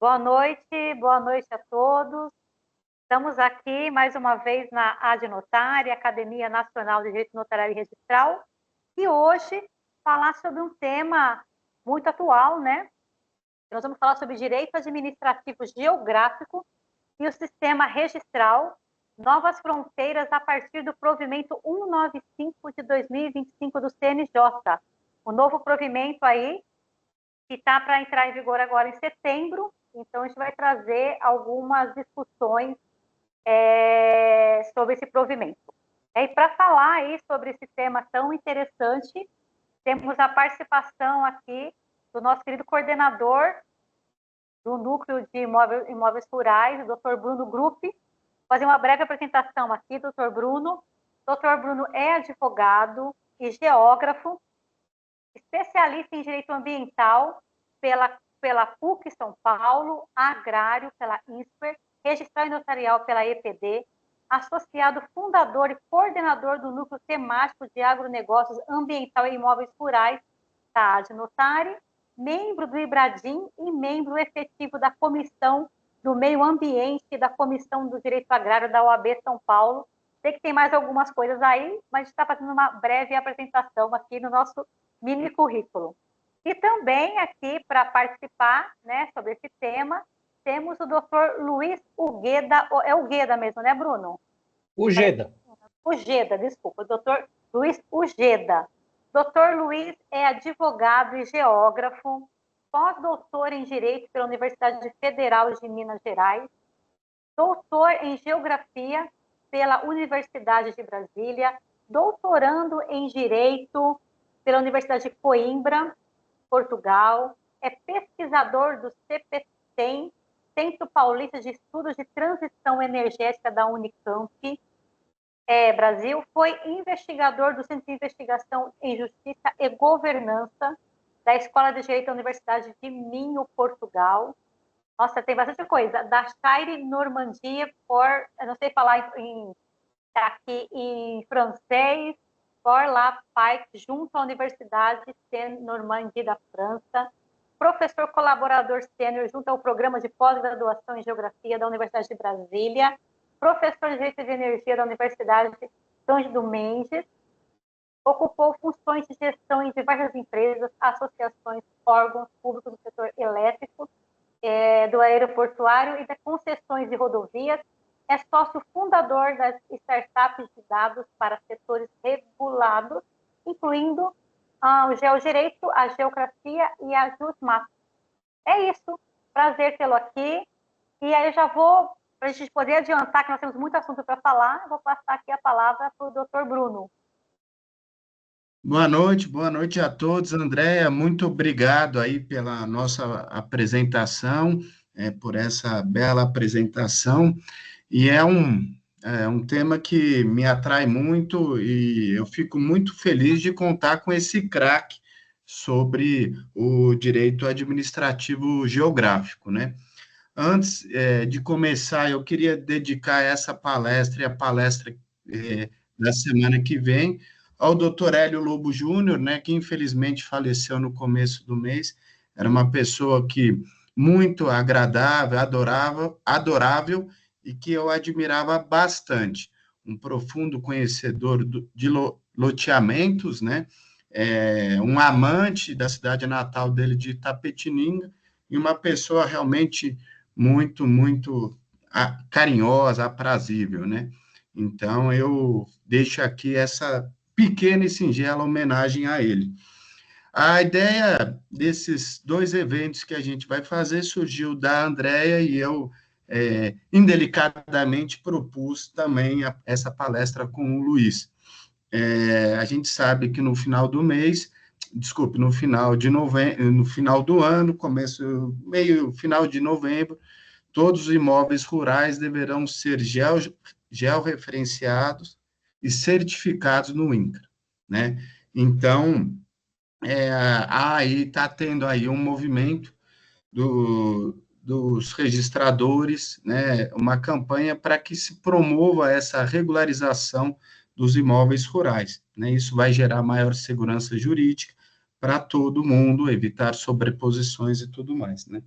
Boa noite a todos. Estamos aqui mais uma vez na AD Notária, Academia Nacional de Direito Notarial e Registral, e hoje falar sobre um tema muito atual, né? Nós vamos falar sobre direito administrativo geográfico e o sistema registral, novas fronteiras a partir do provimento 195 de 2025 do CNJ. O novo provimento aí, que está para entrar em vigor agora em setembro. Então, a gente vai trazer algumas discussões sobre esse provimento. E para falar aí sobre esse tema tão interessante, temos a participação aqui do nosso querido coordenador do Núcleo de Imóveis Rurais, o Dr. Bruno Gruppi. Vou fazer uma breve apresentação aqui, Dr. Bruno. Dr. Bruno é advogado e geógrafo, especialista em direito ambiental pela PUC São Paulo, agrário pela INSPER, registral e notarial pela EPD, associado fundador e coordenador do núcleo temático de agronegócios ambiental e imóveis rurais da AD Notari, membro do IBRADIM e membro efetivo da Comissão do Meio Ambiente e da Comissão do Direito Agrário da OAB São Paulo. Sei que tem mais algumas coisas aí, mas a gente está fazendo uma breve apresentação aqui no nosso mini currículo. E também aqui para participar, né, sobre esse tema, temos o Dr. Luiz Ugueda, é Ugueda mesmo, né, Bruno? Ugeda. Ugeda, desculpa, Dr. Luiz Ugeda. Dr. Luiz é advogado e geógrafo, pós-doutor em Direito pela Universidade Federal de Minas Gerais, doutor em Geografia pela Universidade de Brasília, doutorando em Direito pela Universidade de Coimbra, Portugal, é pesquisador do CPTEM, Centro Paulista de Estudos de Transição Energética da Unicamp, Brasil, foi investigador do Centro de Investigação em Justiça e Governança da Escola de Direito da Universidade de Minho, Portugal. Nossa, tem bastante coisa. Da Chaire Normandia, eu não sei falar aqui em francês, por la Pike, junto à Universidade Normandie da França, professor colaborador sênior junto ao Programa de Pós-Graduação em Geografia da Universidade de Brasília, professor de Direito de Energia da Universidade de São João do Mendes, ocupou funções de gestão em diversas empresas, associações, órgãos públicos do setor elétrico, do aeroportuário e das concessões de rodovias, é sócio fundador das startups de dados para setores regulados, incluindo o Geodireito, a Geocracia e a Jusmat. É isso. Prazer tê-lo aqui. E aí eu já vou, para a gente poder adiantar, que nós temos muito assunto para falar, eu vou passar aqui a palavra para o Dr. Bruno. Boa noite a todos. Andréia, muito obrigado aí pela nossa apresentação, por essa bela apresentação. E é um tema que me atrai muito e eu fico muito feliz de contar com esse craque sobre o direito administrativo geográfico, né? Antes de começar, eu queria dedicar essa palestra e a palestra da semana que vem ao Dr. Hélio Lobo Júnior, né, que infelizmente faleceu no começo do mês. Era uma pessoa que muito agradável, adorável, e que eu admirava bastante. Um profundo conhecedor de loteamentos, né? Um amante da cidade natal dele, de Itapetininga, e uma pessoa realmente muito, muito carinhosa, aprazível, né? Então, eu deixo aqui essa pequena e singela homenagem a ele. A ideia desses dois eventos que a gente vai fazer surgiu da Andréia e eu, indelicadamente, propus também essa palestra com o Luiz. A gente sabe que no final do mês, no final de novembro, no final do ano, final de novembro, todos os imóveis rurais deverão ser georreferenciados e certificados no INCRA, né? Então, aí está tendo aí um movimento dos registradores, né, uma campanha para que se promova essa regularização dos imóveis rurais, né? Isso vai gerar maior segurança jurídica para todo mundo, evitar sobreposições e tudo mais, né?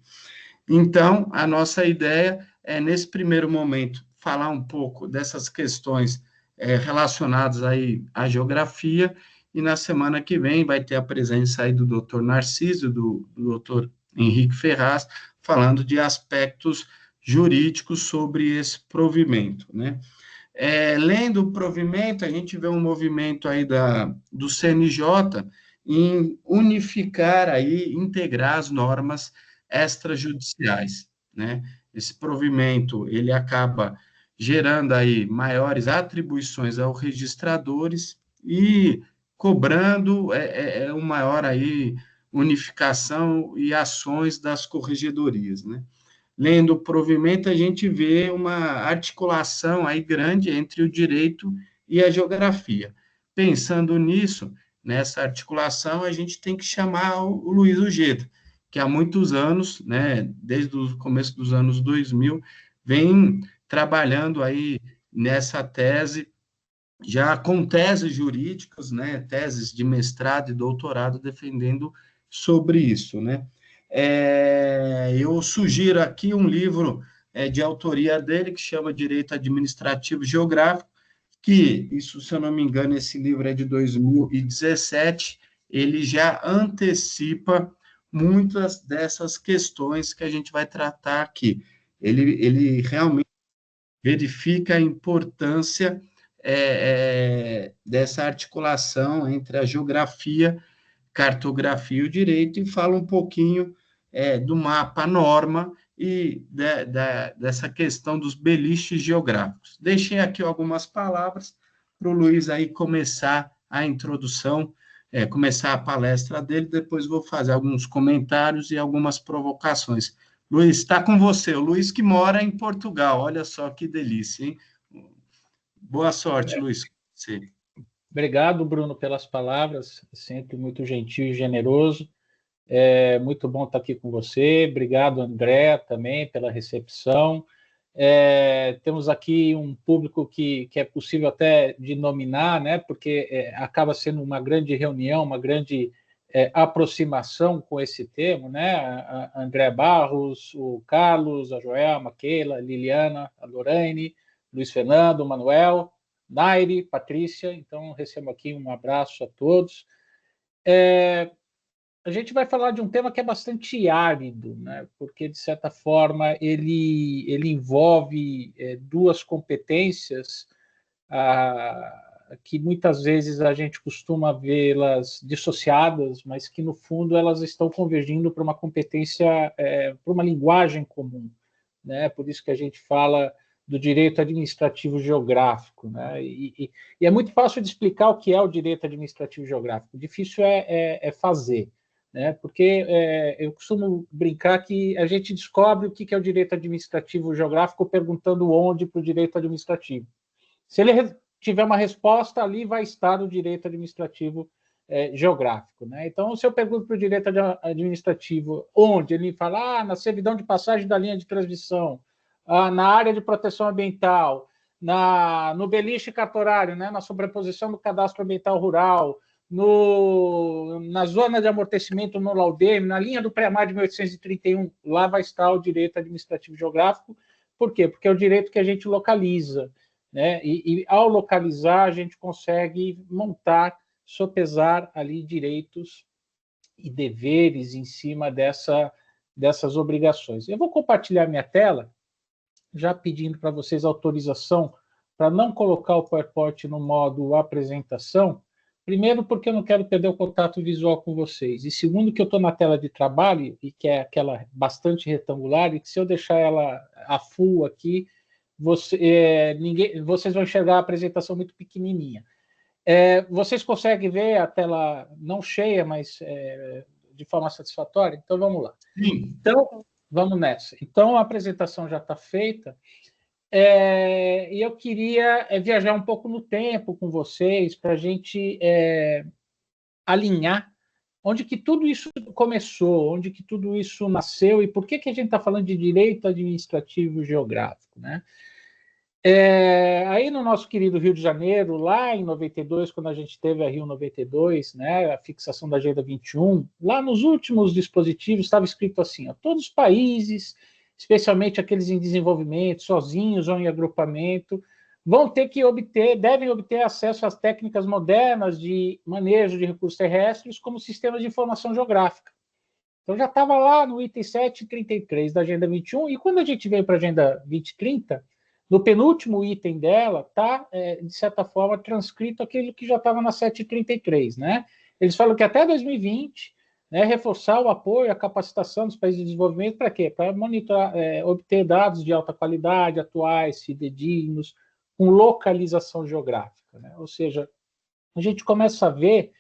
Então, a nossa ideia é, nesse primeiro momento, falar um pouco dessas questões relacionadas aí à geografia, e na semana que vem vai ter a presença aí do doutor Narciso, do doutor Henrique Ferraz, falando de aspectos jurídicos sobre esse provimento, né? Lendo o provimento, a gente vê um movimento aí do CNJ em unificar aí, integrar as normas extrajudiciais, né? Esse provimento, ele acaba gerando aí maiores atribuições aos registradores e cobrando uma maior aí unificação e ações das corregedorias, né? Lendo o provimento, a gente vê uma articulação aí grande entre o direito e a geografia. Pensando nisso, nessa articulação, a gente tem que chamar o Luiz Ujeda, que há muitos anos, né, desde o começo dos anos 2000, vem trabalhando aí nessa tese, já com teses jurídicas, né, teses de mestrado e doutorado defendendo sobre isso, né. Eu sugiro aqui um livro de autoria dele, que chama Direito Administrativo Geográfico, que, isso, se eu não me engano, esse livro é de 2017, ele já antecipa muitas dessas questões que a gente vai tratar aqui. Ele realmente verifica a importância dessa articulação entre a geografia, cartografia e o direito, e fala um pouquinho do mapa norma e dessa questão dos beliches geográficos. Deixei aqui algumas palavras para o Luiz aí começar a introdução, começar a palestra dele, depois vou fazer alguns comentários e algumas provocações. Luiz, está com você, o Luiz que mora em Portugal, olha só que delícia, hein? Boa sorte, Luiz. Sim. Obrigado, Bruno, pelas palavras, sempre muito gentil e generoso. É muito bom estar aqui com você. Obrigado, André, também pela recepção. Temos aqui um público que é possível até de nominar, né, porque acaba sendo uma grande reunião, uma grande aproximação com esse tema, né? A André Barros, o Carlos, a Joelma, a Keila, a Liliana, a Lorraine, Luiz Fernando, o Manuel, Nairi, Patrícia. Então, recebo aqui um abraço a todos. A gente vai falar de um tema que é bastante árido, né? Porque, de certa forma, ele envolve duas competências que muitas vezes a gente costuma vê-las dissociadas, mas que, no fundo, elas estão convergindo para uma competência, para uma linguagem comum, né? Por isso que a gente fala do direito administrativo geográfico, né? E é muito fácil de explicar o que é o direito administrativo geográfico, difícil é fazer, né? Porque eu costumo brincar que a gente descobre o que é o direito administrativo geográfico perguntando onde para o direito administrativo. Se ele tiver uma resposta, ali vai estar o direito administrativo geográfico, né? Então, se eu pergunto para o direito administrativo onde, ele fala, na servidão de passagem da linha de transmissão, na área de proteção ambiental, no beliche cartorário, né, na sobreposição do cadastro ambiental rural, na zona de amortecimento no Laudeme, na linha do pré-mar de 1831, lá vai estar o direito administrativo geográfico. Por quê? Porque é o direito que a gente localiza, né? E ao localizar, a gente consegue montar, sopesar ali direitos e deveres em cima dessas obrigações. Eu vou compartilhar minha tela, já pedindo para vocês autorização para não colocar o PowerPoint no modo apresentação. Primeiro, porque eu não quero perder o contato visual com vocês. E segundo, que eu estou na tela de trabalho, e que é aquela bastante retangular, e que se eu deixar ela a full aqui, vocês vão enxergar a apresentação muito pequenininha. Vocês conseguem ver a tela não cheia, mas de forma satisfatória? Então, vamos lá. Sim. Então, vamos nessa. Então, a apresentação já está feita. E eu queria viajar um pouco no tempo com vocês para a gente alinhar onde que tudo isso começou, onde que tudo isso nasceu e por que a gente está falando de direito administrativo geográfico, né? Aí no nosso querido Rio de Janeiro, lá em 92, quando a gente teve a Rio 92, né, a fixação da Agenda 21, lá nos últimos dispositivos estava escrito assim, ó, todos os países, especialmente aqueles em desenvolvimento, sozinhos ou em agrupamento, devem obter acesso às técnicas modernas de manejo de recursos terrestres como sistemas de informação geográfica. Então já estava lá no item 733 da Agenda 21, e quando a gente veio para a Agenda 2030, no penúltimo item dela, está, de certa forma, transcrito aquilo que já estava na 733, né? Eles falam que até 2020, né, reforçar o apoio, a capacitação dos países de desenvolvimento, para quê? Para monitorar, obter dados de alta qualidade, atuais, fidedignos, com localização geográfica, né? Ou seja, a gente começa a ver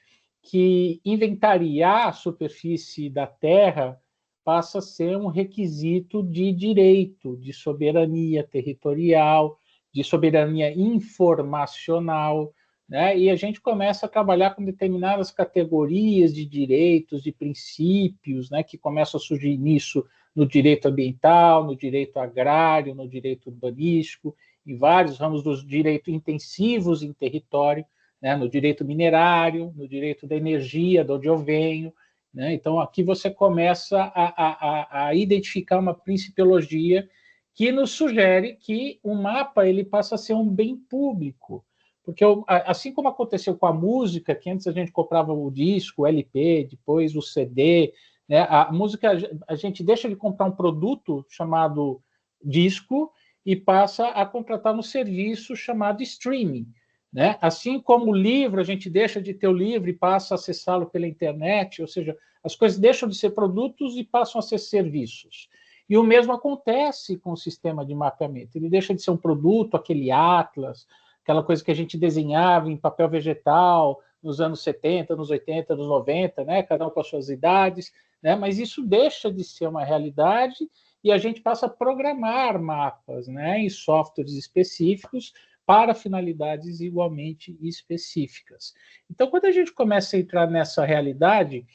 que inventariar a superfície da Terra passa a ser um requisito de direito, de soberania territorial, de soberania informacional, né? E a gente começa a trabalhar com determinadas categorias de direitos, de princípios, né, que começam a surgir nisso no direito ambiental, no direito agrário, no direito urbanístico, em vários ramos dos direitos intensivos em território, né, no direito minerário, no direito da energia, de onde eu venho, né? Então, aqui você começa a identificar uma principiologia que nos sugere que o mapa ele passa a ser um bem público, porque assim como aconteceu com a música, que antes a gente comprava o disco, o LP, depois o CD, né? A música, a gente deixa de comprar um produto chamado disco e passa a contratar um serviço chamado streaming, né? Assim como o livro, a gente deixa de ter o livro e passa a acessá-lo pela internet, ou seja, as coisas deixam de ser produtos e passam a ser serviços. E o mesmo acontece com o sistema de mapeamento. Ele deixa de ser um produto, aquele atlas, aquela coisa que a gente desenhava em papel vegetal nos anos 70, nos 80, nos 90, né? Cada um com as suas idades, né? Mas isso deixa de ser uma realidade e a gente passa a programar mapas, né, em softwares específicos para finalidades igualmente específicas. Então, quando a gente começa a entrar nessa realidade,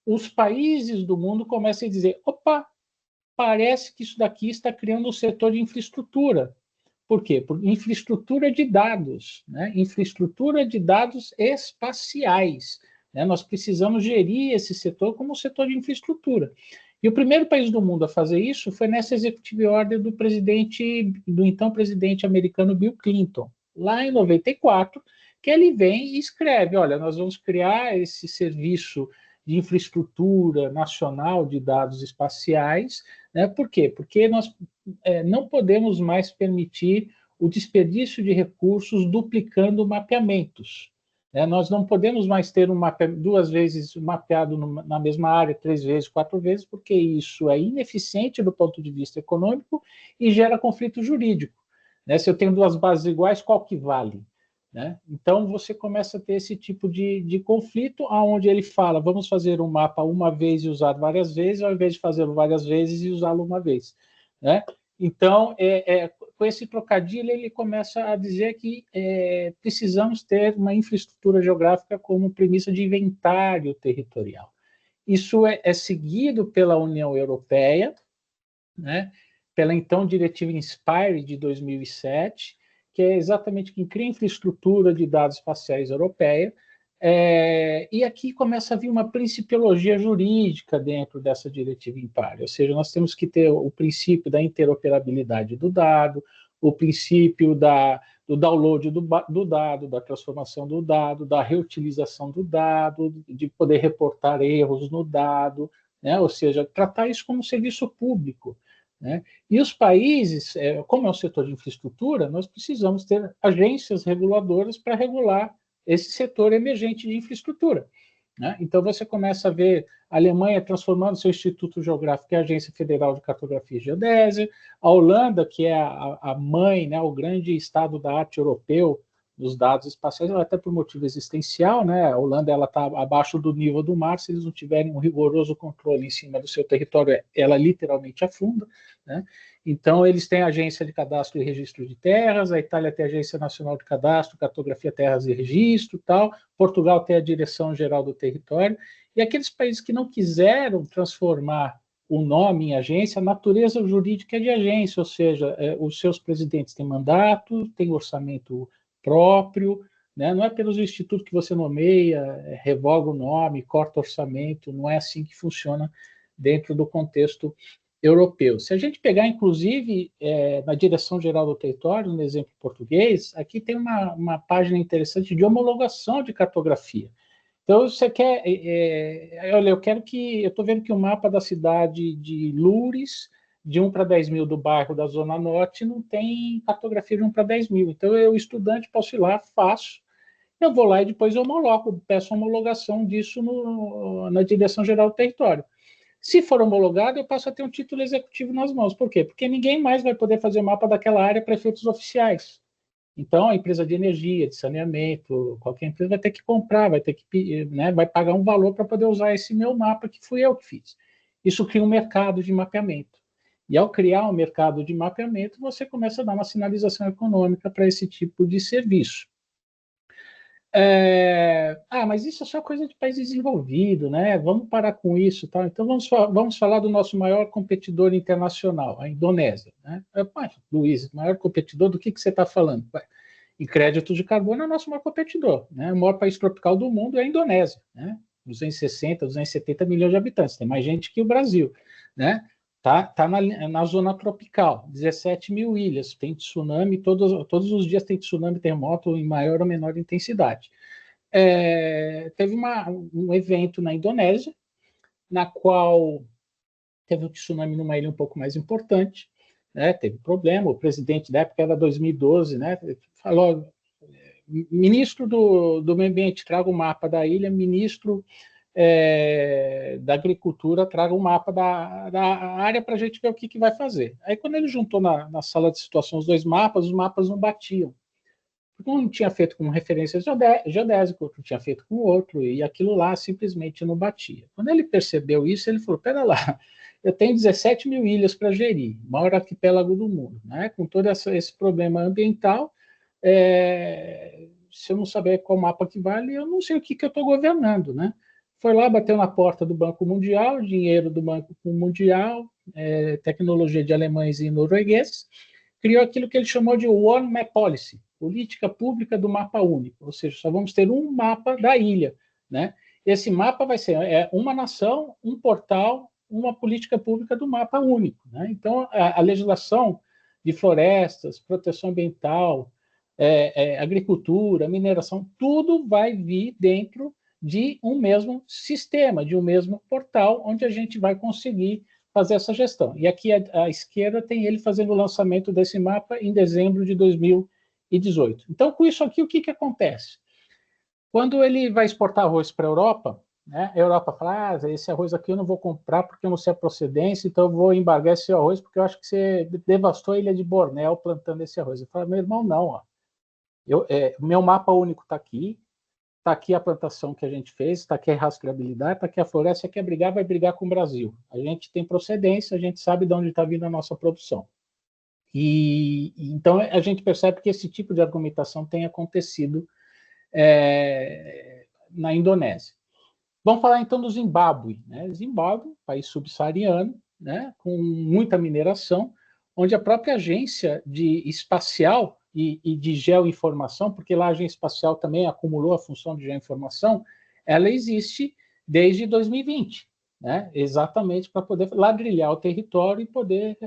os países do mundo começam a dizer, opa, parece que isso daqui está criando um setor de infraestrutura. Por quê? Por infraestrutura de dados, né? Infraestrutura de dados espaciais, né? Nós precisamos gerir esse setor como um setor de infraestrutura. E o primeiro país do mundo a fazer isso foi nessa executive order do então presidente americano Bill Clinton, lá em 94, que ele vem e escreve, olha, nós vamos criar esse serviço de infraestrutura nacional de dados espaciais, né? Por quê? Porque nós não podemos mais permitir o desperdício de recursos duplicando mapeamentos. Nós não podemos mais ter duas vezes mapeado na mesma área, 3 vezes, 4 vezes, porque isso é ineficiente do ponto de vista econômico e gera conflito jurídico. Se eu tenho duas bases iguais, qual que vale? Então, você começa a ter esse tipo de conflito, onde ele fala, vamos fazer um mapa uma vez e usar várias vezes, ao invés de fazê-lo várias vezes e usá-lo uma vez. Então, com esse trocadilho, ele começa a dizer que precisamos ter uma infraestrutura geográfica como premissa de inventário territorial. Isso é seguido pela União Europeia, né, pela então Diretiva INSPIRE de 2007, que é exatamente quem cria infraestrutura de dados espaciais europeia, e aqui começa a vir uma principiologia jurídica dentro dessa diretiva INSPIRE, ou seja, nós temos que ter o princípio da interoperabilidade do dado, o princípio do download do dado, da transformação do dado, da reutilização do dado, de poder reportar erros no dado, né? Ou seja, tratar isso como um serviço público. Né? E os países, como é um setor de infraestrutura, nós precisamos ter agências reguladoras para regular esse setor emergente de infraestrutura. Né? Então, você começa a ver a Alemanha transformando seu Instituto Geográfico em Agência Federal de Cartografia e Geodésia, a Holanda, que é a mãe, né, o grande estado da arte europeu dos dados espaciais, até por motivo existencial, né? A Holanda está abaixo do nível do mar, se eles não tiverem um rigoroso controle em cima do seu território, ela literalmente afunda, né? Então, eles têm a Agência de Cadastro e Registro de Terras, a Itália tem a Agência Nacional de Cadastro, Cartografia, Terras e Registro, tal. Portugal tem a Direção Geral do Território, e aqueles países que não quiseram transformar o nome em agência, a natureza jurídica é de agência, ou seja, os seus presidentes têm mandato, têm orçamento próprio, né? Não é pelos institutos que você nomeia, revoga o nome, corta orçamento, não é assim que funciona dentro do contexto europeu. Se a gente pegar, inclusive, na Direção-Geral do Território, no exemplo português, aqui tem uma página interessante de homologação de cartografia. Então, você quer... olha, eu estou vendo que o mapa da cidade de Loures, de 1 para 10 mil do bairro da Zona Norte, não tem cartografia de 1 para 10 mil. Então, eu, estudante, posso ir lá, faço, eu vou lá e depois eu homologo, peço homologação disso na Direção-Geral do Território. Se for homologado, eu passo a ter um título executivo nas mãos. Por quê? Porque ninguém mais vai poder fazer mapa daquela área para efeitos oficiais. Então, a empresa de energia, de saneamento, qualquer empresa vai ter que comprar, vai ter que, né, vai pagar um valor para poder usar esse meu mapa que fui eu que fiz. Isso cria um mercado de mapeamento. E ao criar um mercado de mapeamento, você começa a dar uma sinalização econômica para esse tipo de serviço. Mas isso é só coisa de país desenvolvido, né? Vamos parar com isso, tá? Então vamos falar do nosso maior competidor internacional, a Indonésia, né? Luiz, maior competidor, do que você está falando? Em crédito de carbono é o nosso maior competidor, né? O maior país tropical do mundo é a Indonésia, né? 260, 270 milhões de habitantes, tem mais gente que o Brasil, né? Tá na zona tropical, 17 mil ilhas, tem tsunami, todos os dias tem tsunami, terremoto em maior ou menor intensidade. Teve um evento na Indonésia, na qual teve um tsunami numa ilha um pouco mais importante, né, teve problema, o presidente da época era 2012, né, falou, ministro do meio ambiente, traga o mapa da ilha, ministro da agricultura, traga um mapa da área para a gente ver o que vai fazer. Aí, quando ele juntou na sala de situação os dois mapas, os mapas não batiam. Porque um tinha feito com referência geodésica, outro tinha feito com outro, e aquilo lá simplesmente não batia. Quando ele percebeu isso, ele falou, pera lá, eu tenho 17 mil ilhas para gerir, o maior arquipélago do mundo, né? Com todo esse problema ambiental, se eu não saber qual mapa que vale, eu não sei o que eu estou governando, né? Foi lá, bateu na porta do Banco Mundial, dinheiro do Banco Mundial, tecnologia de alemães e noruegueses, criou aquilo que ele chamou de One Map Policy, política pública do mapa único, ou seja, só vamos ter um mapa da ilha, né? Esse mapa vai ser uma nação, um portal, uma política pública do mapa único, né? Então, a legislação de florestas, proteção ambiental, agricultura, mineração, tudo vai vir dentro de um mesmo sistema, de um mesmo portal, onde a gente vai conseguir fazer essa gestão. E aqui à esquerda tem ele fazendo o lançamento desse mapa em dezembro de 2018. Então, com isso aqui, o que acontece? Quando ele vai exportar arroz para a Europa, né, a Europa fala, esse arroz aqui eu não vou comprar porque eu não sei a procedência, então eu vou embargar esse arroz porque eu acho que você devastou a ilha de Bornéu plantando esse arroz. Eu falo, meu irmão, não, ó. O meu mapa único está aqui a plantação que a gente fez, está aqui a rastreabilidade, está aqui a floresta, quer brigar, vai brigar com o Brasil. A gente tem procedência, a gente sabe de onde está vindo a nossa produção. E então a gente percebe que esse tipo de argumentação tem acontecido na Indonésia. Vamos falar então do Zimbábue, né? Zimbábue, país subsaariano, né, com muita mineração, onde a própria agência espacial e de geoinformação, porque lá a agência espacial também acumulou a função de geoinformação, ela existe desde 2020, né? Exatamente para poder ladrilhar o território e poder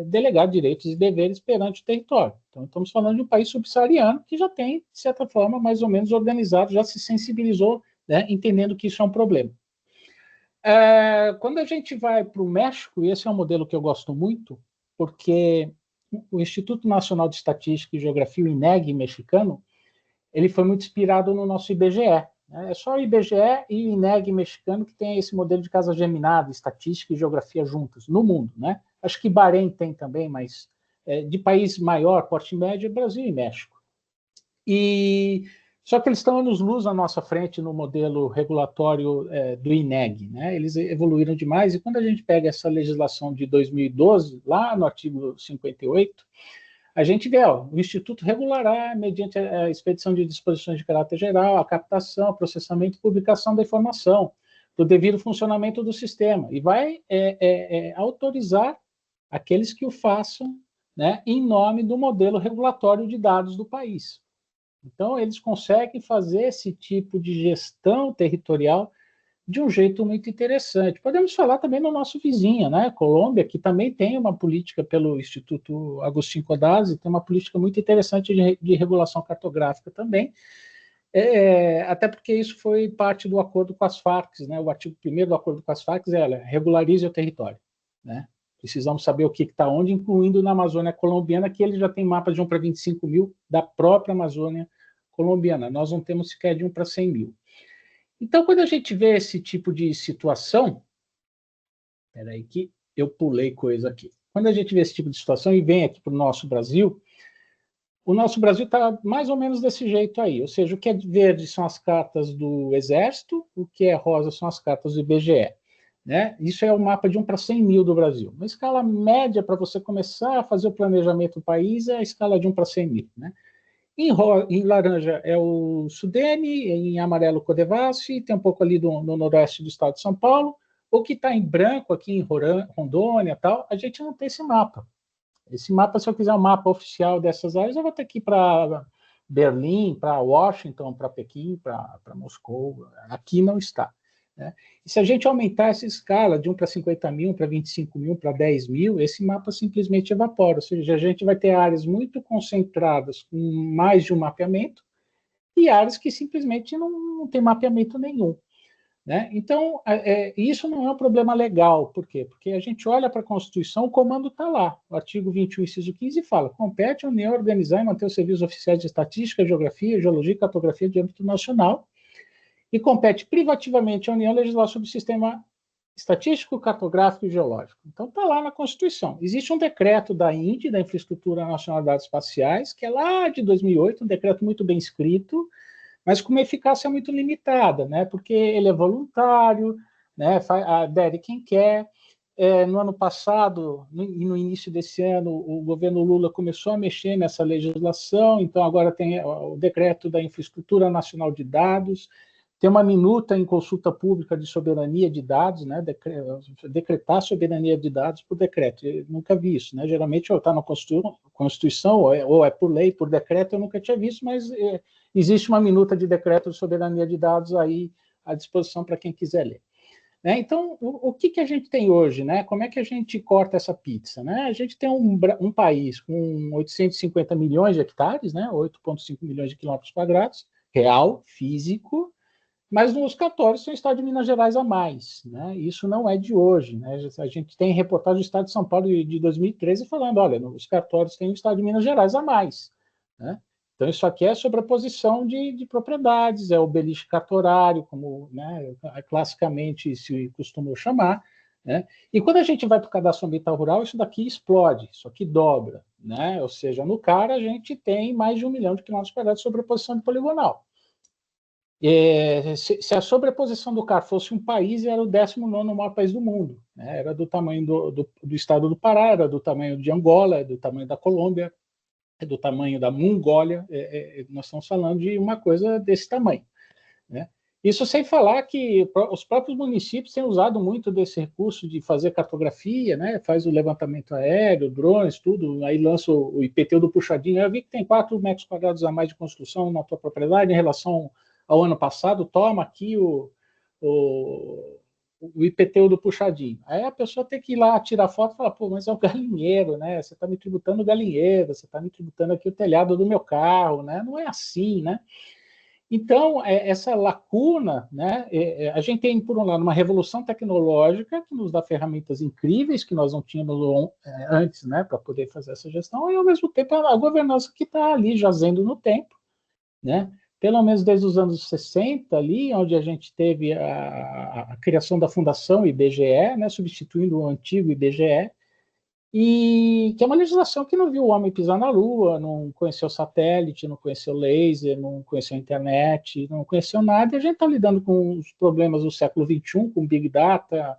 delegar direitos e deveres perante o território. Então, estamos falando de um país subsaariano que já tem, de certa forma, mais ou menos organizado, já se sensibilizou, né, entendendo que isso é um problema. Quando a gente vai para o México, e esse é um modelo que eu gosto muito, porque o Instituto Nacional de Estatística e Geografia, o INEG mexicano, ele foi muito inspirado no nosso IBGE. É só o IBGE e o INEG mexicano que tem esse modelo de casa geminada, estatística e geografia juntos, no mundo, né? Acho que Bahrein tem também, mas de país maior, porte médio, é Brasil e México. Só que eles estão anos-luz à nossa frente no modelo regulatório do INEG, né? Eles evoluíram demais, e quando a gente pega essa legislação de 2012, lá no artigo 58, a gente vê, o Instituto regulará, mediante a expedição de disposições de caráter geral, a captação, processamento e publicação da informação, do devido funcionamento do sistema e vai autorizar aqueles que o façam, né, em nome do modelo regulatório de dados do país. Então, eles conseguem fazer esse tipo de gestão territorial de um jeito muito interessante. Podemos falar também no nosso vizinho, né, Colômbia, que também tem uma política pelo Instituto Agustín Codazzi, tem uma política muito interessante de regulação cartográfica também, até porque isso foi parte do acordo com as Farc, né, o artigo 1º do acordo com as Farc é regularize o território, né? Precisamos saber o que está onde, incluindo na Amazônia colombiana, que ele já tem mapa de 1 para 25 mil da própria Amazônia colombiana. Nós não temos sequer de 1 para 100 mil. Então, quando a gente vê esse tipo de situação... Espera aí que eu pulei coisa aqui. Quando a gente vê esse tipo de situação e vem aqui para o nosso Brasil, o nosso Brasil está mais ou menos desse jeito aí. Ou seja, o que é verde são as cartas do Exército, o que é rosa são as cartas do IBGE. Né? Isso é o mapa de 1 para 100 mil do Brasil. Uma escala média para você começar a fazer o planejamento do país é a escala de 1 para 100 mil. Né? Em laranja é o Sudene, em amarelo o Codevasf, tem um pouco ali no noroeste do estado de São Paulo. O que está em branco aqui em Rondônia, tal, a gente não tem esse mapa. Esse mapa, se eu quiser um mapa oficial dessas áreas, eu vou ter que ir para Berlim, para Washington, para Pequim, para Moscou. Aqui não está. Né? E se a gente aumentar essa escala de 1 para 50 mil, para 25 mil, para 10 mil, esse mapa simplesmente evapora. Ou seja, a gente vai ter áreas muito concentradas com mais de um mapeamento e áreas que simplesmente não tem mapeamento nenhum. Né? Então, isso não é um problema legal. Por quê? Porque a gente olha para a Constituição, o comando está lá. O artigo 21, inciso 15, fala: compete à União organizar e manter os serviços oficiais de estatística, geografia, geologia e cartografia de âmbito nacional, e compete privativamente à União legislar sobre o sistema estatístico, cartográfico e geológico. Então, está lá na Constituição. Existe um decreto da INDE, da Infraestrutura Nacional de Dados Espaciais, que é lá de 2008, um decreto muito bem escrito, mas com uma eficácia muito limitada, né? Porque ele é voluntário, né? Adere quem quer. No ano passado, no início desse ano, o governo Lula começou a mexer nessa legislação, então agora tem o decreto da Infraestrutura Nacional de Dados, tem uma minuta em consulta pública de soberania de dados, né? Decretar soberania de dados por decreto. Eu nunca vi isso, né? Geralmente está na Constituição, ou é por lei, por decreto, eu nunca tinha visto, mas existe uma minuta de decreto de soberania de dados aí à disposição para quem quiser ler. Né? Então, o que a gente tem hoje? Né? Como é que a gente corta essa pizza? Né? A gente tem um país com 850 milhões de hectares, né? 8,5 milhões de quilômetros quadrados, real, físico, mas nos cartórios tem o estado de Minas Gerais a mais. Né? Isso não é de hoje. Né? A gente tem reportagem do estado de São Paulo de 2013 falando, olha, nos cartórios tem o estado de Minas Gerais a mais. Né? Então, isso aqui é sobreposição de propriedades, é o beliche cartorário, como, né, classicamente se costumou chamar. Né? E quando a gente vai para o cadastro ambiental rural, isso daqui explode, isso aqui dobra. Né? Ou seja, no CAR a gente tem mais de 1 milhão de quilômetros quadrados de sobreposição de poligonal. Se a sobreposição do CAR fosse um país, era o 19º maior país do mundo. Né? Era do tamanho do estado do Pará, era do tamanho de Angola, do tamanho da Colômbia, do tamanho da Mongólia. Nós estamos falando de uma coisa desse tamanho. Né? Isso sem falar que os próprios municípios têm usado muito desse recurso de fazer cartografia, né? Faz o levantamento aéreo, drones, tudo, aí lança o IPTU do puxadinho. Eu vi que tem 4 metros quadrados a mais de construção na tua propriedade em relação ao ano passado, toma aqui o IPTU do puxadinho. Aí a pessoa tem que ir lá tirar foto e falar, pô, mas é um galinheiro, né? Você está me tributando o galinheiro, você está me tributando aqui o telhado do meu carro, né? Não é assim, né? Então, essa lacuna, né? A gente tem, por um lado, uma revolução tecnológica que nos dá ferramentas incríveis que nós não tínhamos antes, né? Para poder fazer essa gestão, e, ao mesmo tempo, a governança que está ali jazendo no tempo, né? Pelo menos desde os anos 60 ali, onde a gente teve a criação da Fundação IBGE, né, substituindo o antigo IBGE, e que é uma legislação que não viu o homem pisar na Lua, não conheceu satélite, não conheceu laser, não conheceu internet, não conheceu nada, e a gente está lidando com os problemas do século XXI, com Big Data,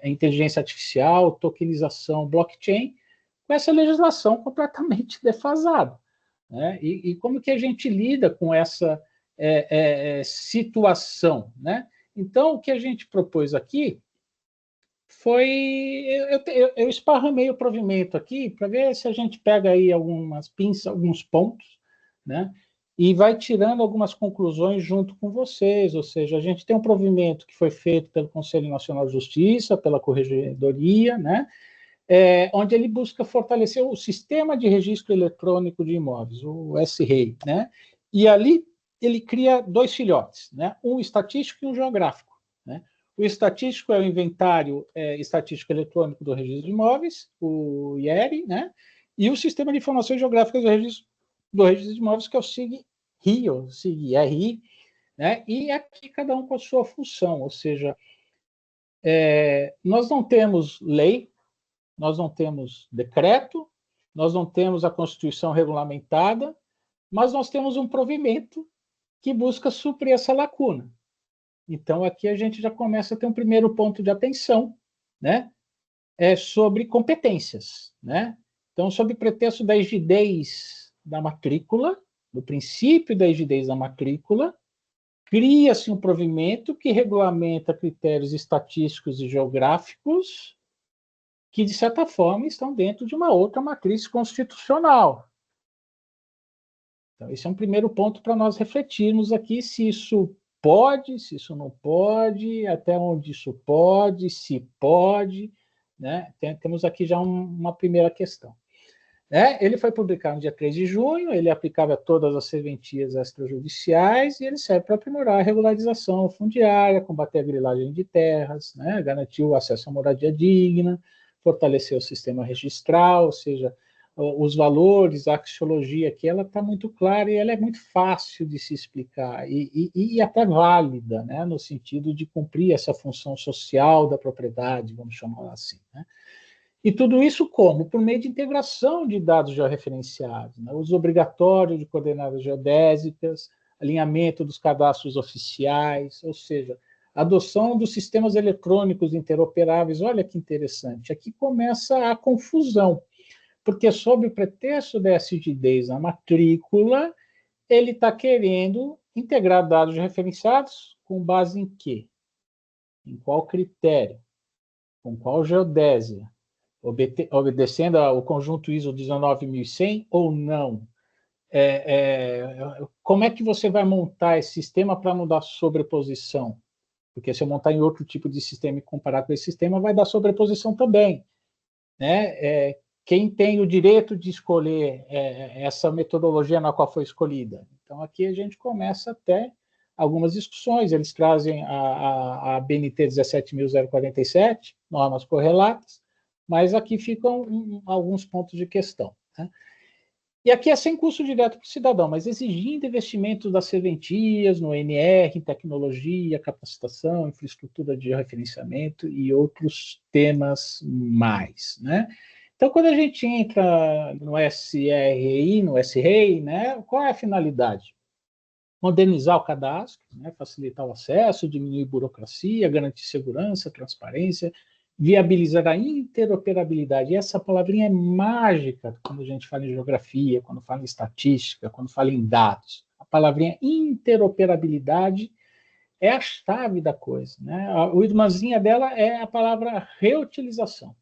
inteligência artificial, tokenização, blockchain, com essa legislação completamente defasada. Né? E como que a gente lida com essa situação? Né? Então, o que a gente propôs aqui foi... Eu esparramei o provimento aqui para ver se a gente pega aí algumas pinças, alguns pontos, né? E vai tirando algumas conclusões junto com vocês, ou seja, a gente tem um provimento que foi feito pelo Conselho Nacional de Justiça, pela Corregedoria, né? Onde ele busca fortalecer o Sistema de Registro Eletrônico de Imóveis, o SREI, né? E ali ele cria dois filhotes, né? Um estatístico e um geográfico, né? O estatístico é o Inventário Estatístico Eletrônico do Registro de Imóveis, o IERI, né? E o Sistema de Informações Geográficas do Registro de Imóveis, que é o SIG-RI, ou SIG-RI, né? E aqui cada um com a sua função, ou seja, nós não temos lei, nós não temos decreto, nós não temos a Constituição regulamentada, mas nós temos um provimento que busca suprir essa lacuna. Então, aqui a gente já começa a ter um primeiro ponto de atenção, né? Sobre competências, né? Então, sob pretexto da rigidez da matrícula, do princípio da rigidez da matrícula, cria-se um provimento que regulamenta critérios estatísticos e geográficos que, de certa forma, estão dentro de uma outra matriz constitucional. Então, esse é um primeiro ponto para nós refletirmos aqui se isso pode, se isso não pode, até onde isso pode, se pode, né? Temos aqui já uma primeira questão. Ele foi publicado no dia 3 de junho, ele é aplicável a todas as serventias extrajudiciais e ele serve para aprimorar a regularização fundiária, combater a grilagem de terras, né? Garantir o acesso à moradia digna, fortalecer o sistema registral, ou seja, os valores, a axiologia aqui, ela está muito clara e ela é muito fácil de se explicar e até válida, né? No sentido de cumprir essa função social da propriedade, vamos chamar assim, né? E tudo isso como? Por meio de integração de dados georreferenciados, né? Uso obrigatório de coordenadas geodésicas, alinhamento dos cadastros oficiais, ou seja, adoção dos sistemas eletrônicos interoperáveis. Olha que interessante, aqui começa a confusão, porque sob o pretexto da rigidez na matrícula, ele está querendo integrar dados referenciados com base em quê? Em qual critério? Com qual geodésia? Obedecendo ao conjunto ISO 19100 ou não? Como é que você vai montar esse sistema para não dar sobreposição? Porque se eu montar em outro tipo de sistema e comparar com esse sistema, vai dar sobreposição também, né? Quem tem o direito de escolher essa metodologia na qual foi escolhida? Então, aqui a gente começa até algumas discussões. Eles trazem a BNT 17.047, normas correlatas, mas aqui ficam alguns pontos de questão, né? E aqui é sem custo direto para o cidadão, mas exigindo investimentos das serventias, no NR, em tecnologia, capacitação, infraestrutura de referenciamento e outros temas mais, né? Então, quando a gente entra no SRI, no SREI, né, qual é a finalidade? Modernizar o cadastro, né, facilitar o acesso, diminuir burocracia, garantir segurança, transparência, viabilizar a interoperabilidade. E essa palavrinha é mágica quando a gente fala em geografia, quando fala em estatística, quando fala em dados. A palavrinha interoperabilidade é a chave da coisa, né? O irmãzinha dela é a palavra reutilização.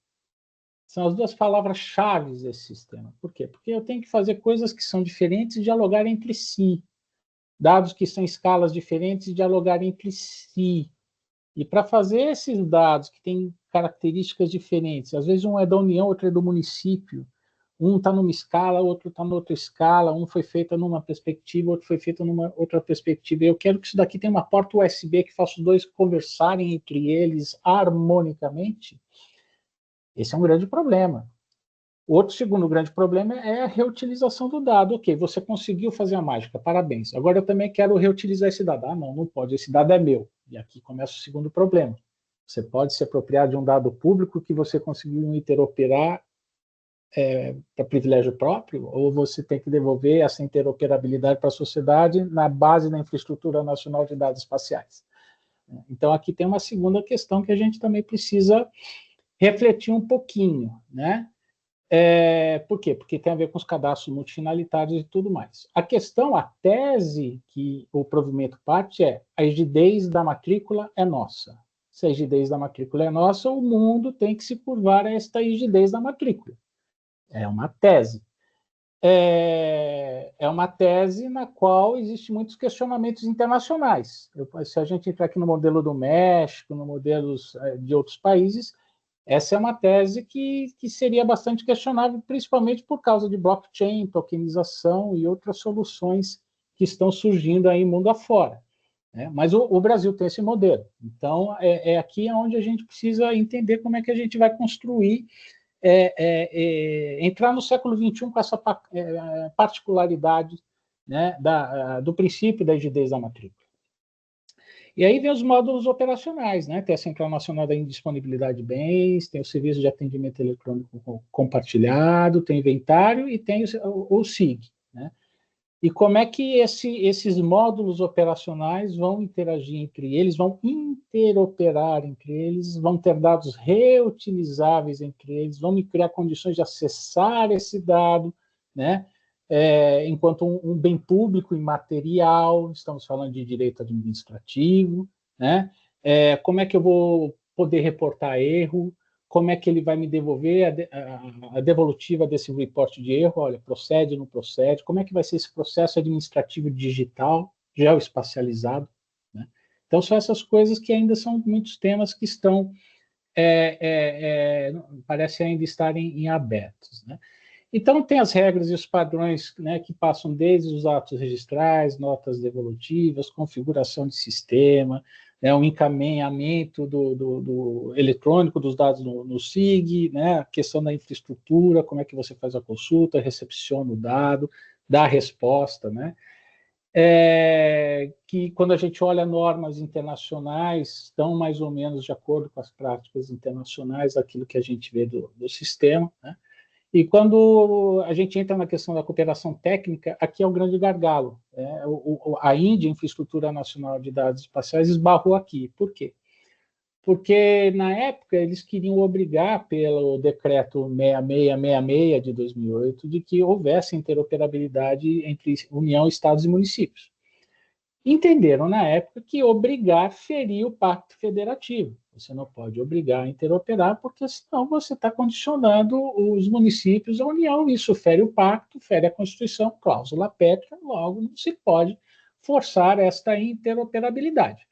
São as duas palavras-chave desse sistema. Por quê? Porque eu tenho que fazer coisas que são diferentes e dialogar entre si. Dados que são em escalas diferentes e dialogar entre si. E para fazer esses dados que têm características diferentes, às vezes um é da União, outro é do município, um está numa escala, outro está noutra escala, um foi feito numa perspectiva, outro foi feito numa outra perspectiva. Eu quero que isso daqui tenha uma porta USB que faça os dois conversarem entre eles harmonicamente. Esse é um grande problema. Outro segundo grande problema é a reutilização do dado. Ok, você conseguiu fazer a mágica, parabéns. Agora eu também quero reutilizar esse dado. Ah, não pode, esse dado é meu. E aqui começa o segundo problema. Você pode se apropriar de um dado público que você conseguiu interoperar para privilégio próprio, ou você tem que devolver essa interoperabilidade para a sociedade na base da infraestrutura nacional de dados espaciais. Então aqui tem uma segunda questão que a gente também precisa refletir um pouquinho, né? Por quê? Porque tem a ver com os cadastros multifinalitários e tudo mais. A questão, a tese que o provimento parte é: a rigidez da matrícula é nossa. Se a rigidez da matrícula é nossa, o mundo tem que se curvar a esta rigidez da matrícula. É uma tese. É uma tese na qual existem muitos questionamentos internacionais. Se a gente entrar aqui no modelo do México, no modelos de outros países, essa é uma tese que seria bastante questionável, principalmente por causa de blockchain, tokenização e outras soluções que estão surgindo aí mundo afora. Né? Mas o Brasil tem esse modelo. Então, aqui onde a gente precisa entender como é que a gente vai construir, entrar no século XXI com essa particularidade, né, do princípio da rigidez da matrícula. E aí vem os módulos operacionais, né? Tem a Central Nacional da Indisponibilidade de Bens, tem o Serviço de Atendimento Eletrônico Compartilhado, tem o inventário e tem o SIG, né? E como é que esses módulos operacionais vão interagir entre eles, vão interoperar entre eles, vão ter dados reutilizáveis entre eles, vão criar condições de acessar esse dado, né? Enquanto um bem público imaterial, estamos falando de direito administrativo, né? Como é que eu vou poder reportar erro? Como é que ele vai me devolver a devolutiva desse report de erro? Olha, procede, não procede? Como é que vai ser esse processo administrativo digital, geoespacializado? Né? Então, são essas coisas que ainda são muitos temas que estão, parece ainda estarem em abertos, né? Então, tem as regras e os padrões, né, que passam desde os atos registrais, notas devolutivas, configuração de sistema, né, o encaminhamento do eletrônico dos dados no SIG, né, a questão da infraestrutura, como é que você faz a consulta, recepciona o dado, dá a resposta, né? Que quando a gente olha normas internacionais, estão mais ou menos de acordo com as práticas internacionais, aquilo que a gente vê do sistema, né? E quando a gente entra na questão da cooperação técnica, aqui é o grande gargalo. A Índia, Infraestrutura Nacional de Dados Espaciais, esbarrou aqui. Por quê? Porque, na época, eles queriam obrigar, pelo decreto 6666 de 2008, de que houvesse interoperabilidade entre União, Estados e municípios. Entenderam, na época, que obrigar feria o pacto federativo. Você não pode obrigar a interoperar, porque senão você está condicionando os municípios à União. Isso fere o pacto, fere a Constituição, cláusula pétrea, logo não se pode forçar esta interoperabilidade.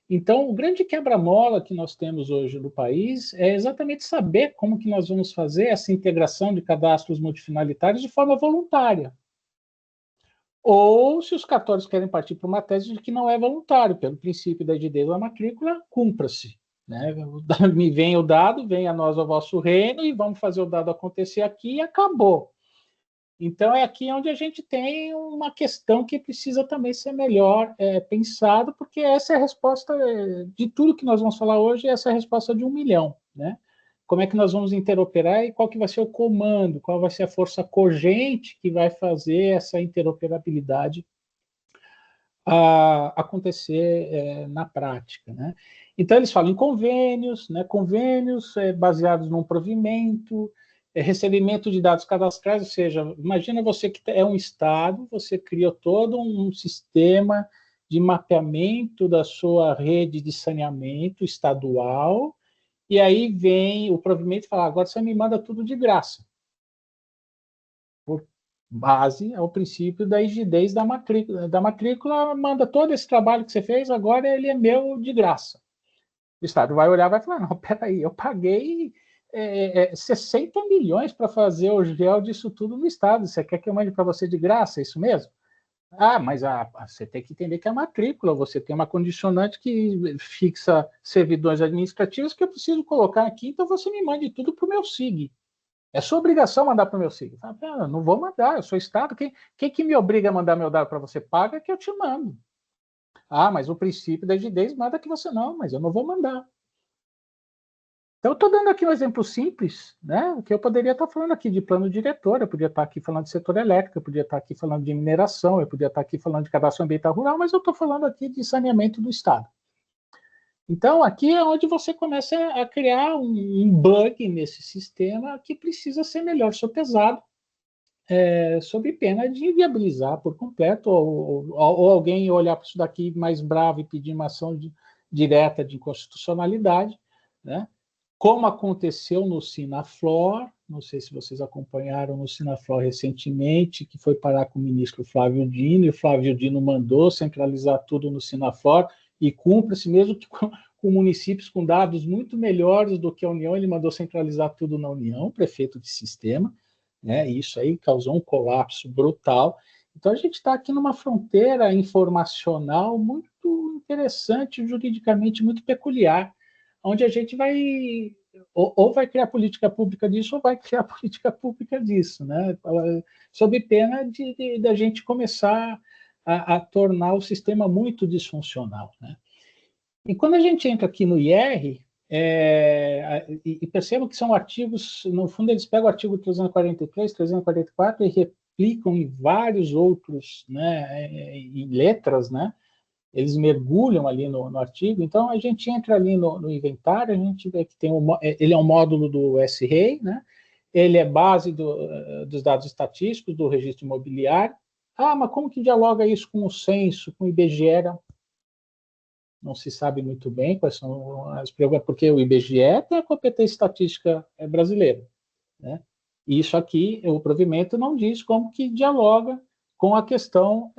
Então, o grande quebra-mola que nós temos hoje no país é exatamente saber como que nós vamos fazer essa integração de cadastros multifinalitários de forma voluntária. Ou, se os cartórios querem partir para uma tese de que não é voluntário, pelo princípio da rigidez da matrícula, cumpra-se. Né? Me vem o dado, vem a nós ao vosso reino, e vamos fazer o dado acontecer aqui e acabou. Então, é aqui onde a gente tem uma questão que precisa também ser melhor pensado, porque essa é a resposta de tudo que nós vamos falar hoje, essa é a resposta de 1 milhão. Né? Como é que nós vamos interoperar e qual que vai ser o comando, qual vai ser a força cogente que vai fazer essa interoperabilidade acontecer na prática. Né? Então, eles falam em convênios, né? Convênios baseados num provimento, recebimento de dados cadastrais, ou seja, imagina você que é um estado, você criou todo um sistema de mapeamento da sua rede de saneamento estadual, e aí vem o provimento e fala, agora você me manda tudo de graça. Por base ao princípio da rigidez da matrícula, manda todo esse trabalho que você fez, agora ele é meu de graça. O Estado vai olhar e vai falar, não, peraí, eu paguei 60 milhões para fazer o gel disso tudo no Estado, você quer que eu mande para você de graça, é isso mesmo? Ah, mas você tem que entender que é a matrícula, você tem uma condicionante que fixa servidões administrativos que eu preciso colocar aqui, então você me mande tudo para o meu SIG. É sua obrigação mandar para o meu SIG. Não vou mandar, eu sou Estado, quem que me obriga a mandar meu dado para você? Paga que eu te mando. Ah, mas o princípio da rigidez manda que você não, mas eu não vou mandar. Então, eu estou dando aqui um exemplo simples, né? Que eu poderia estar falando aqui de plano diretor, eu podia estar aqui falando de setor elétrico, eu podia estar aqui falando de mineração, eu podia estar aqui falando de cadastro ambiental rural, mas eu estou falando aqui de saneamento do Estado. Então, aqui é onde você começa a criar um bug nesse sistema que precisa ser melhor sopesado, sob pena de inviabilizar por completo, ou alguém olhar para isso daqui mais bravo e pedir uma ação direta de inconstitucionalidade, né? Como aconteceu no Sinaflor, não sei se vocês acompanharam no Sinaflor recentemente, que foi parar com o ministro Flávio Dino, e o Flávio Dino mandou centralizar tudo no Sinaflor, e cumpre-se mesmo que com municípios com dados muito melhores do que a União, ele mandou centralizar tudo na União, prefeito de sistema, né? E isso aí causou um colapso brutal. Então, a gente está aqui numa fronteira informacional muito interessante, juridicamente muito peculiar, onde a gente vai ou vai criar política pública disso ou vai criar política pública disso, né? Sob pena de da gente começar a tornar o sistema muito disfuncional, né? E quando a gente entra aqui no IR, e percebam que são artigos, no fundo eles pegam o artigo 343, 344 e replicam em vários outros, né, em letras, né? Eles mergulham ali no artigo, então a gente entra ali no inventário, a gente vê que ele é um módulo do SREI, né? Ele é base dos dados estatísticos do registro imobiliário. Ah, mas como que dialoga isso com o censo, com o IBGE? Não se sabe muito bem quais são as perguntas, porque o IBGE tem a competência estatística brasileira, né? E isso aqui, o provimento não diz como que dialoga com a questão,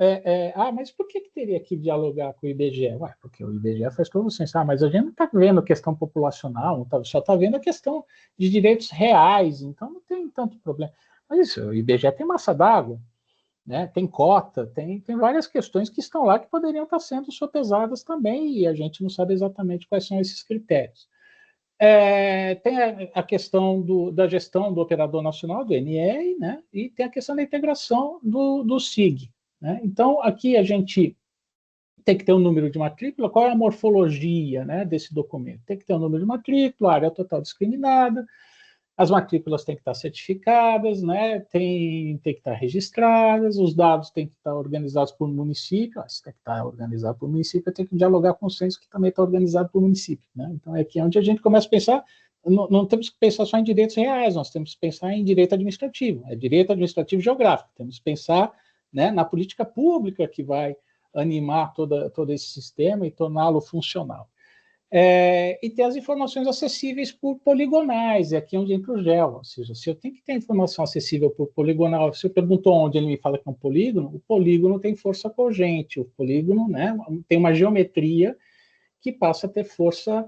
mas por que teria que dialogar com o IBGE? Ué, porque o IBGE faz todo o senso, mas a gente não está vendo a questão populacional, só está vendo a questão de direitos reais, então não tem tanto problema. Mas isso, o IBGE tem massa d'água, né? Tem cota, tem várias questões que estão lá que poderiam estar sendo sopesadas também, e a gente não sabe exatamente quais são esses critérios. Tem a questão da gestão do operador nacional, do NR, né? E tem a questão da integração do SIG. Né? Então, aqui a gente tem que ter um número de matrícula. Qual é a morfologia, né, desse documento? Tem que ter um número de matrícula, área total discriminada, as matrículas têm que estar certificadas, né? Tem que estar registradas, os dados têm que estar organizados por município, se tem que estar organizado por município, tem que dialogar com o censo que também está organizado por município, né? Então é aqui onde a gente começa a pensar, não temos que pensar só em direitos reais, nós temos que pensar em direito administrativo, direito administrativo geográfico, temos que pensar, né, na política pública que vai animar todo esse sistema e torná-lo funcional. E ter as informações acessíveis por poligonais, é aqui onde entra o GEL, ou seja, se eu tenho que ter informação acessível por poligonal, se eu pergunto onde, ele me fala que é um polígono, o polígono tem força cogente, o polígono, né, tem uma geometria que passa a ter força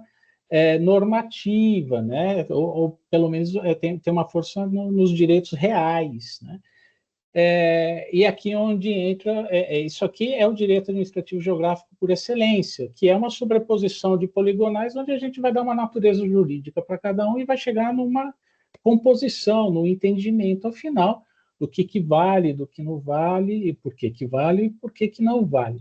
normativa, né, ou pelo menos tem uma força nos direitos reais, né. E aqui onde entra, isso aqui é o direito administrativo geográfico por excelência, que é uma sobreposição de poligonais, onde a gente vai dar uma natureza jurídica para cada um e vai chegar numa composição, no entendimento, ao final, do que vale, do que não vale, e por que vale e por que não vale.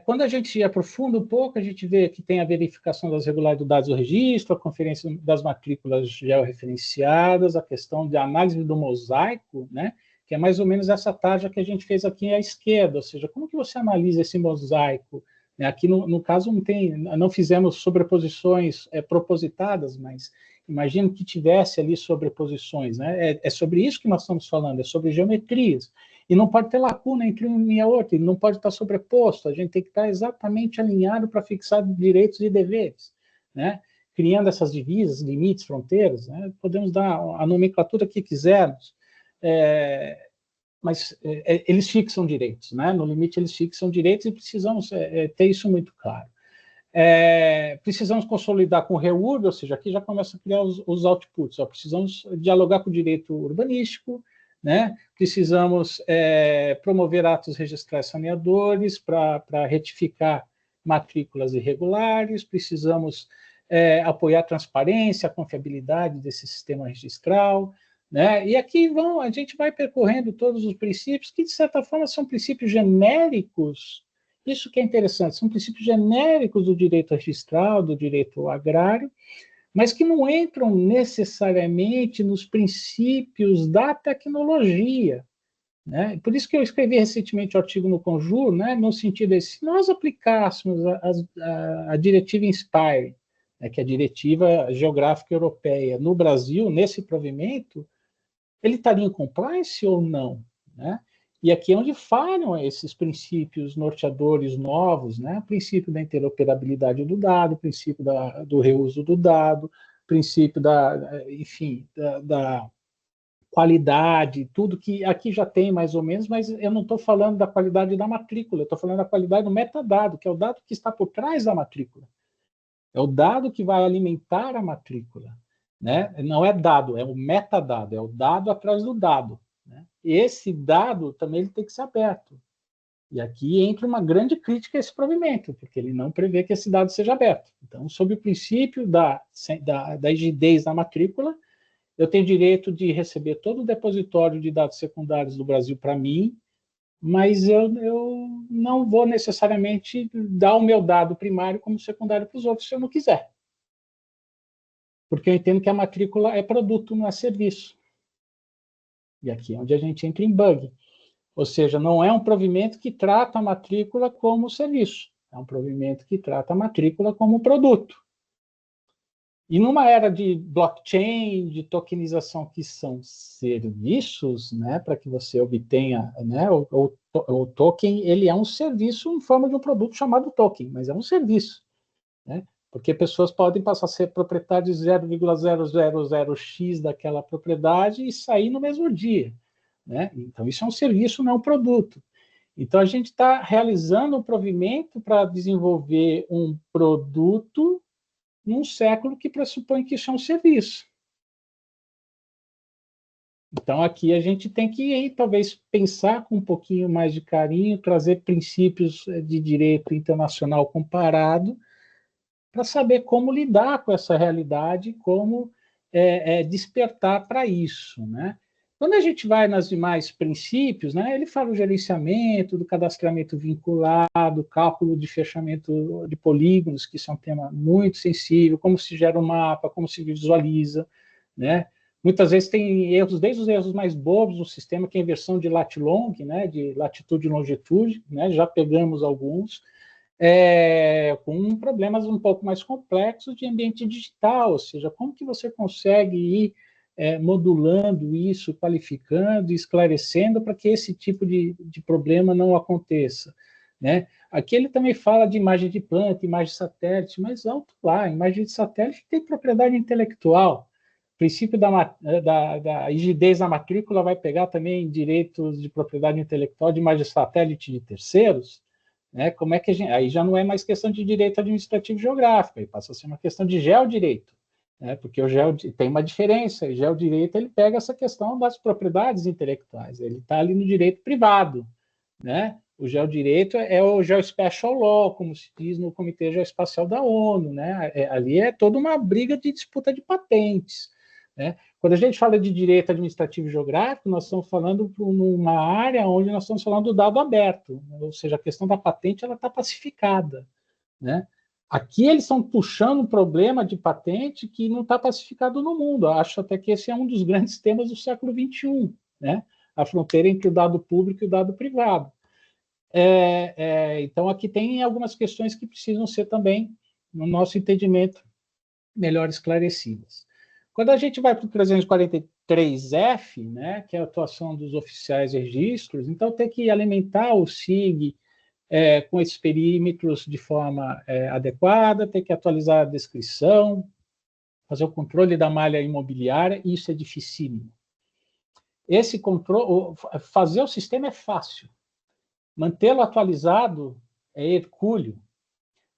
Quando a gente aprofunda um pouco, a gente vê que tem a verificação das regularidades do registro, a conferência das matrículas georreferenciadas, a questão de análise do mosaico, né, que é mais ou menos essa tarja que a gente fez aqui à esquerda, ou seja, como que você analisa esse mosaico? Aqui, no caso, não fizemos sobreposições propositadas, mas imagino que tivesse ali sobreposições, né? É sobre isso que nós estamos falando, é sobre geometrias. E não pode ter lacuna entre uma e outra, ele não pode estar sobreposto, a gente tem que estar exatamente alinhado para fixar direitos e deveres, né? Criando essas divisas, limites, fronteiras, né? Podemos dar a nomenclatura que quisermos, mas eles fixam direitos, né? No limite eles fixam direitos e precisamos ter isso muito claro. Precisamos consolidar com o REURB, ou seja, aqui já começa a criar os outputs, precisamos dialogar com o direito urbanístico, né? Precisamos promover atos registrais saneadores para retificar matrículas irregulares, precisamos apoiar a transparência, a confiabilidade desse sistema registral, né? E aqui a gente vai percorrendo todos os princípios que, de certa forma, são princípios genéricos. Isso que é interessante, são princípios genéricos do direito registral, do direito agrário, mas que não entram necessariamente nos princípios da tecnologia, né? Por isso que eu escrevi recentemente um artigo no Conjur, né, no sentido de, se nós aplicássemos a diretiva INSPIRE, né, que é a Diretiva Geográfica Europeia, no Brasil, nesse provimento, ele estaria em compliance ou não? Né? E aqui é onde falham esses princípios norteadores novos, né? O princípio da interoperabilidade do dado, o princípio do reuso do dado, o princípio enfim, da qualidade, tudo que aqui já tem mais ou menos, mas eu não estou falando da qualidade da matrícula, eu estou falando da qualidade do metadado, que é o dado que está por trás da matrícula. É o dado que vai alimentar a matrícula. Né? Não é dado, é o metadado, é o dado atrás do dado. Né? Esse dado também ele tem que ser aberto. E aqui entra uma grande crítica a esse provimento, porque ele não prevê que esse dado seja aberto. Então, sob o princípio da rigidez da matrícula, eu tenho direito de receber todo o depositório de dados secundários do Brasil para mim, mas eu não vou necessariamente dar o meu dado primário como secundário para os outros se eu não quiser. Porque eu entendo que a matrícula é produto, não é serviço. E aqui é onde a gente entra em bug. Ou seja, não é um provimento que trata a matrícula como serviço. É um provimento que trata a matrícula como produto. E numa era de blockchain, de tokenização, que são serviços, né, para que você obtenha, né, o token, ele é um serviço em forma de um produto chamado token, mas é um serviço, né, porque pessoas podem passar a ser proprietários de 0,000x daquela propriedade e sair no mesmo dia, né? Então isso é um serviço, não é um produto. Então a gente está realizando um provimento para desenvolver um produto num século que pressupõe que isso é um serviço. Então, aqui a gente tem que, talvez, pensar com um pouquinho mais de carinho, trazer princípios de direito internacional comparado, para saber como lidar com essa realidade, como despertar para isso, né? Quando a gente vai nos demais princípios, né, ele fala do gerenciamento, do cadastramento vinculado, cálculo de fechamento de polígonos, que isso é um tema muito sensível, como se gera um mapa, como se visualiza, né? Muitas vezes tem erros, desde os erros mais bobos do sistema, que é a inversão de lat-long, né, de latitude e longitude, né, já pegamos alguns, com problemas um pouco mais complexos de ambiente digital, ou seja, como que você consegue ir modulando isso, qualificando, esclarecendo para que esse tipo de problema não aconteça, né? Aqui ele também fala de imagem de planta, imagem de satélite, mas alto lá, imagem de satélite tem propriedade intelectual. O princípio da rigidez da matrícula vai pegar também direitos de propriedade intelectual de imagem de satélite de terceiros, né? Como é que a gente, aí já não é mais questão de direito administrativo geográfico, aí passa a ser uma questão de geodireito, né? Porque tem uma diferença, o geodireito ele pega essa questão das propriedades intelectuais, ele está ali no direito privado, né? O geodireito é o Geospatial Law, como se diz no Comitê Geoespacial da ONU, né? Ali é toda uma briga de disputa de patentes, né? Quando a gente fala de direito administrativo geográfico, nós estamos falando numa área onde nós estamos falando do dado aberto, ou seja, a questão da patente ela está pacificada, né? Aqui eles estão puxando um problema de patente que não está pacificado no mundo. Eu acho até que esse é um dos grandes temas do século XXI, né? A fronteira entre o dado público e o dado privado. Então, aqui tem algumas questões que precisam ser também, no nosso entendimento, melhor esclarecidas. Quando a gente vai para o 343F, né, que é a atuação dos oficiais registros, então tem que alimentar o SIG com esses perímetros de forma adequada, tem que atualizar a descrição, fazer o controle da malha imobiliária, e isso é dificílimo. Esse controle, fazer o sistema é fácil, mantê-lo atualizado é hercúleo,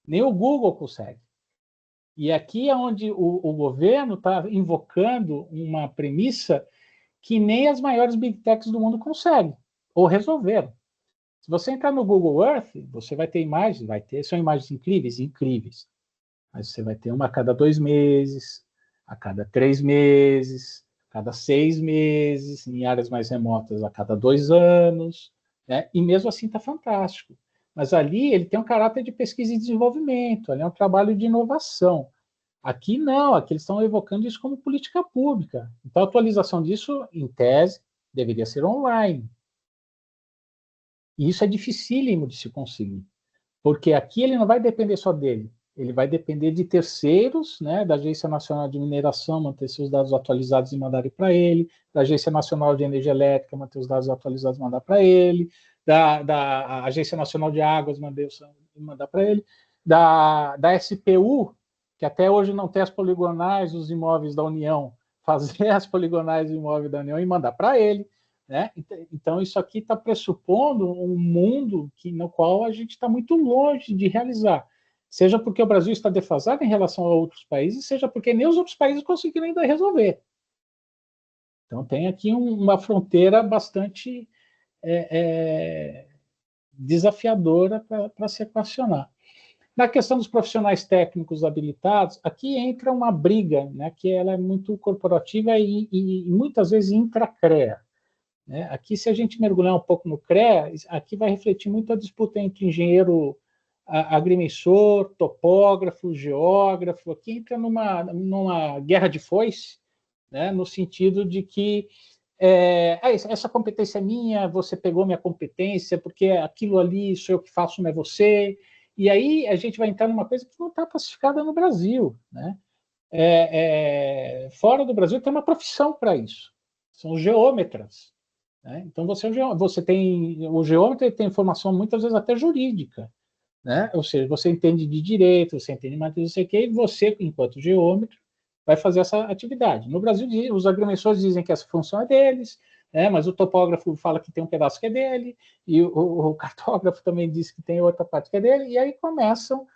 nem o Google consegue. E aqui é onde o governo está invocando uma premissa que nem as maiores big techs do mundo conseguem, ou resolveram. Se você entrar no Google Earth, você vai ter imagens, são imagens incríveis, incríveis. Mas você vai ter uma a cada 2 meses, a cada 3 meses, a cada 6 meses, em áreas mais remotas a cada 2 anos, né? E mesmo assim está fantástico. Mas ali ele tem um caráter de pesquisa e desenvolvimento, ali é um trabalho de inovação. Aqui não, aqui eles estão evocando isso como política pública. Então a atualização disso, em tese, deveria ser online. E isso é dificílimo de se conseguir, porque aqui ele não vai depender só dele, ele vai depender de terceiros, né, da Agência Nacional de Mineração, manter seus dados atualizados e mandar para ele, da Agência Nacional de Energia Elétrica, manter os dados atualizados e mandar para ele, da Agência Nacional de Águas, mandar para ele, da SPU, que até hoje não tem as poligonais dos imóveis da União, fazer as poligonais dos imóveis da União e mandar para ele, né? Então, isso aqui está pressupondo um mundo no qual a gente está muito longe de realizar, seja porque o Brasil está defasado em relação a outros países, seja porque nem os outros países conseguiram ainda resolver. Então, tem aqui uma fronteira bastante desafiadora para se equacionar. Na questão dos profissionais técnicos habilitados, aqui entra uma briga, né, que ela é muito corporativa e muitas vezes intra-CREA. Né? Aqui, se a gente mergulhar um pouco no CREA, aqui vai refletir muito a disputa entre engenheiro agrimensor, topógrafo, geógrafo. Aqui entra numa guerra de foice, né, no sentido de que essa competência é minha, você pegou minha competência, porque aquilo ali sou eu que faço, não é você. E aí a gente vai entrar numa coisa que não está pacificada no Brasil. Né? Fora do Brasil tem uma profissão para isso, são os geômetras. Né? Então você tem o geômetra, tem formação muitas vezes até jurídica. Né? Ou seja, você entende de direito, você entende de matriz, não sei o quê, e você, enquanto geômetro, vai fazer essa atividade. No Brasil, os agrimensores dizem que essa função é deles, né? Mas o topógrafo fala que tem um pedaço que é dele, e o cartógrafo também diz que tem outra parte que é dele, e aí começam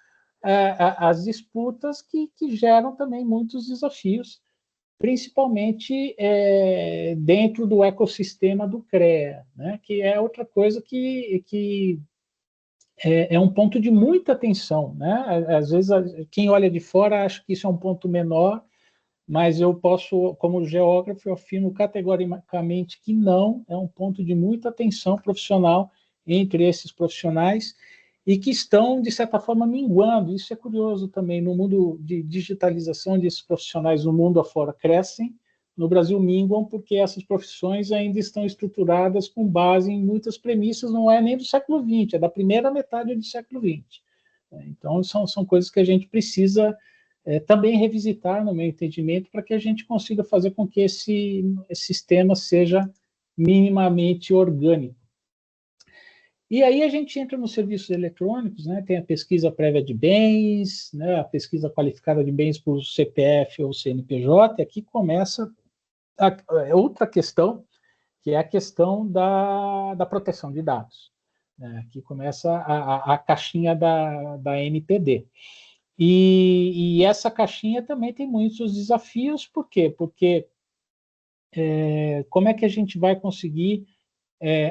as disputas que geram também muitos desafios, principalmente dentro do ecossistema do CREA, né? Que é outra coisa que é um ponto de muita atenção. Né? Às vezes, quem olha de fora acha que isso é um ponto menor, mas eu posso, como geógrafo, eu afirmo categoricamente que não, é um ponto de muita atenção profissional entre esses profissionais e que estão, de certa forma, minguando. Isso é curioso também, no mundo de digitalização, onde esses profissionais no mundo afora crescem, no Brasil minguam porque essas profissões ainda estão estruturadas com base em muitas premissas, não é nem do século XX, é da primeira metade do século XX. Então, são coisas que a gente precisa também revisitar, no meu entendimento, para que a gente consiga fazer com que esse sistema seja minimamente orgânico. E aí a gente entra nos serviços eletrônicos, né? Tem a pesquisa prévia de bens, né? A pesquisa qualificada de bens por CPF ou CNPJ, e aqui começa outra questão, que é a questão da proteção de dados. Né? Aqui começa a caixinha da NPD. E essa caixinha também tem muitos desafios, por quê? Porque como é que a gente vai conseguir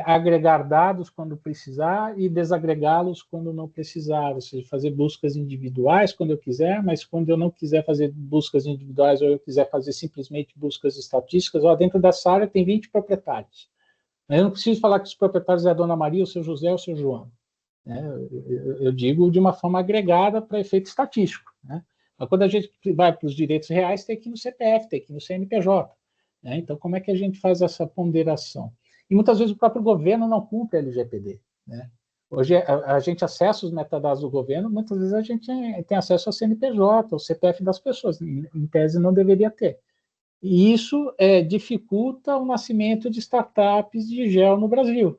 agregar dados quando precisar e desagregá-los quando não precisar, ou seja, fazer buscas individuais quando eu quiser, mas quando eu não quiser fazer buscas individuais ou eu quiser fazer simplesmente buscas estatísticas, dentro dessa área tem 20 proprietários. Eu não preciso falar que os proprietários é a dona Maria, o seu José ou o seu João. Né? Eu digo de uma forma agregada para efeito estatístico. Né? Mas quando a gente vai para os direitos reais, tem que ir no CPF, tem que ir no CNPJ. Né? Então, como é que a gente faz essa ponderação? E muitas vezes o próprio governo não cumpre a LGPD. Né? Hoje a gente acessa os metadados do governo, muitas vezes a gente tem acesso ao CNPJ, ao CPF das pessoas, em tese não deveria ter. E isso dificulta o nascimento de startups de gel no Brasil.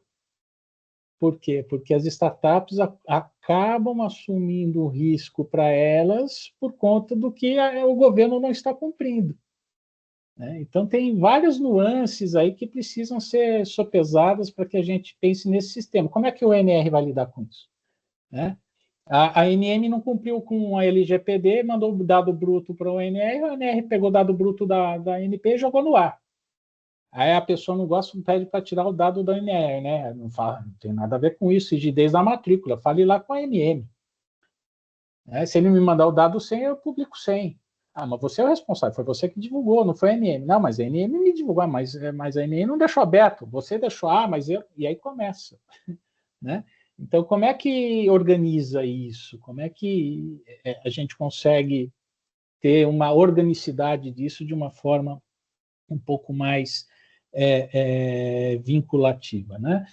Por quê? Porque as startups acabam assumindo o risco para elas por conta do que o governo não está cumprindo. Né? Então, tem várias nuances aí que precisam ser sopesadas para que a gente pense nesse sistema. Como é que o ONR vai lidar com isso? Né? A ANM não cumpriu com a LGPD, mandou o dado bruto para o ONR pegou o dado bruto da ANP e jogou no ar. Aí a pessoa não gosta, pede para tirar o dado da ANR, né? Não tem nada a ver com isso, rigidez da matrícula, fale lá com a ANM. Se ele me mandar o dado 100, eu publico 100. Ah, mas você é o responsável, foi você que divulgou, não foi a ANM. Não, mas a ANM me divulgou, mas a ANM não deixou aberto, você deixou, mas eu... E aí começa. Né? Então, como é que organiza isso? Como é que a gente consegue ter uma organicidade disso de uma forma um pouco mais vinculativa? Né?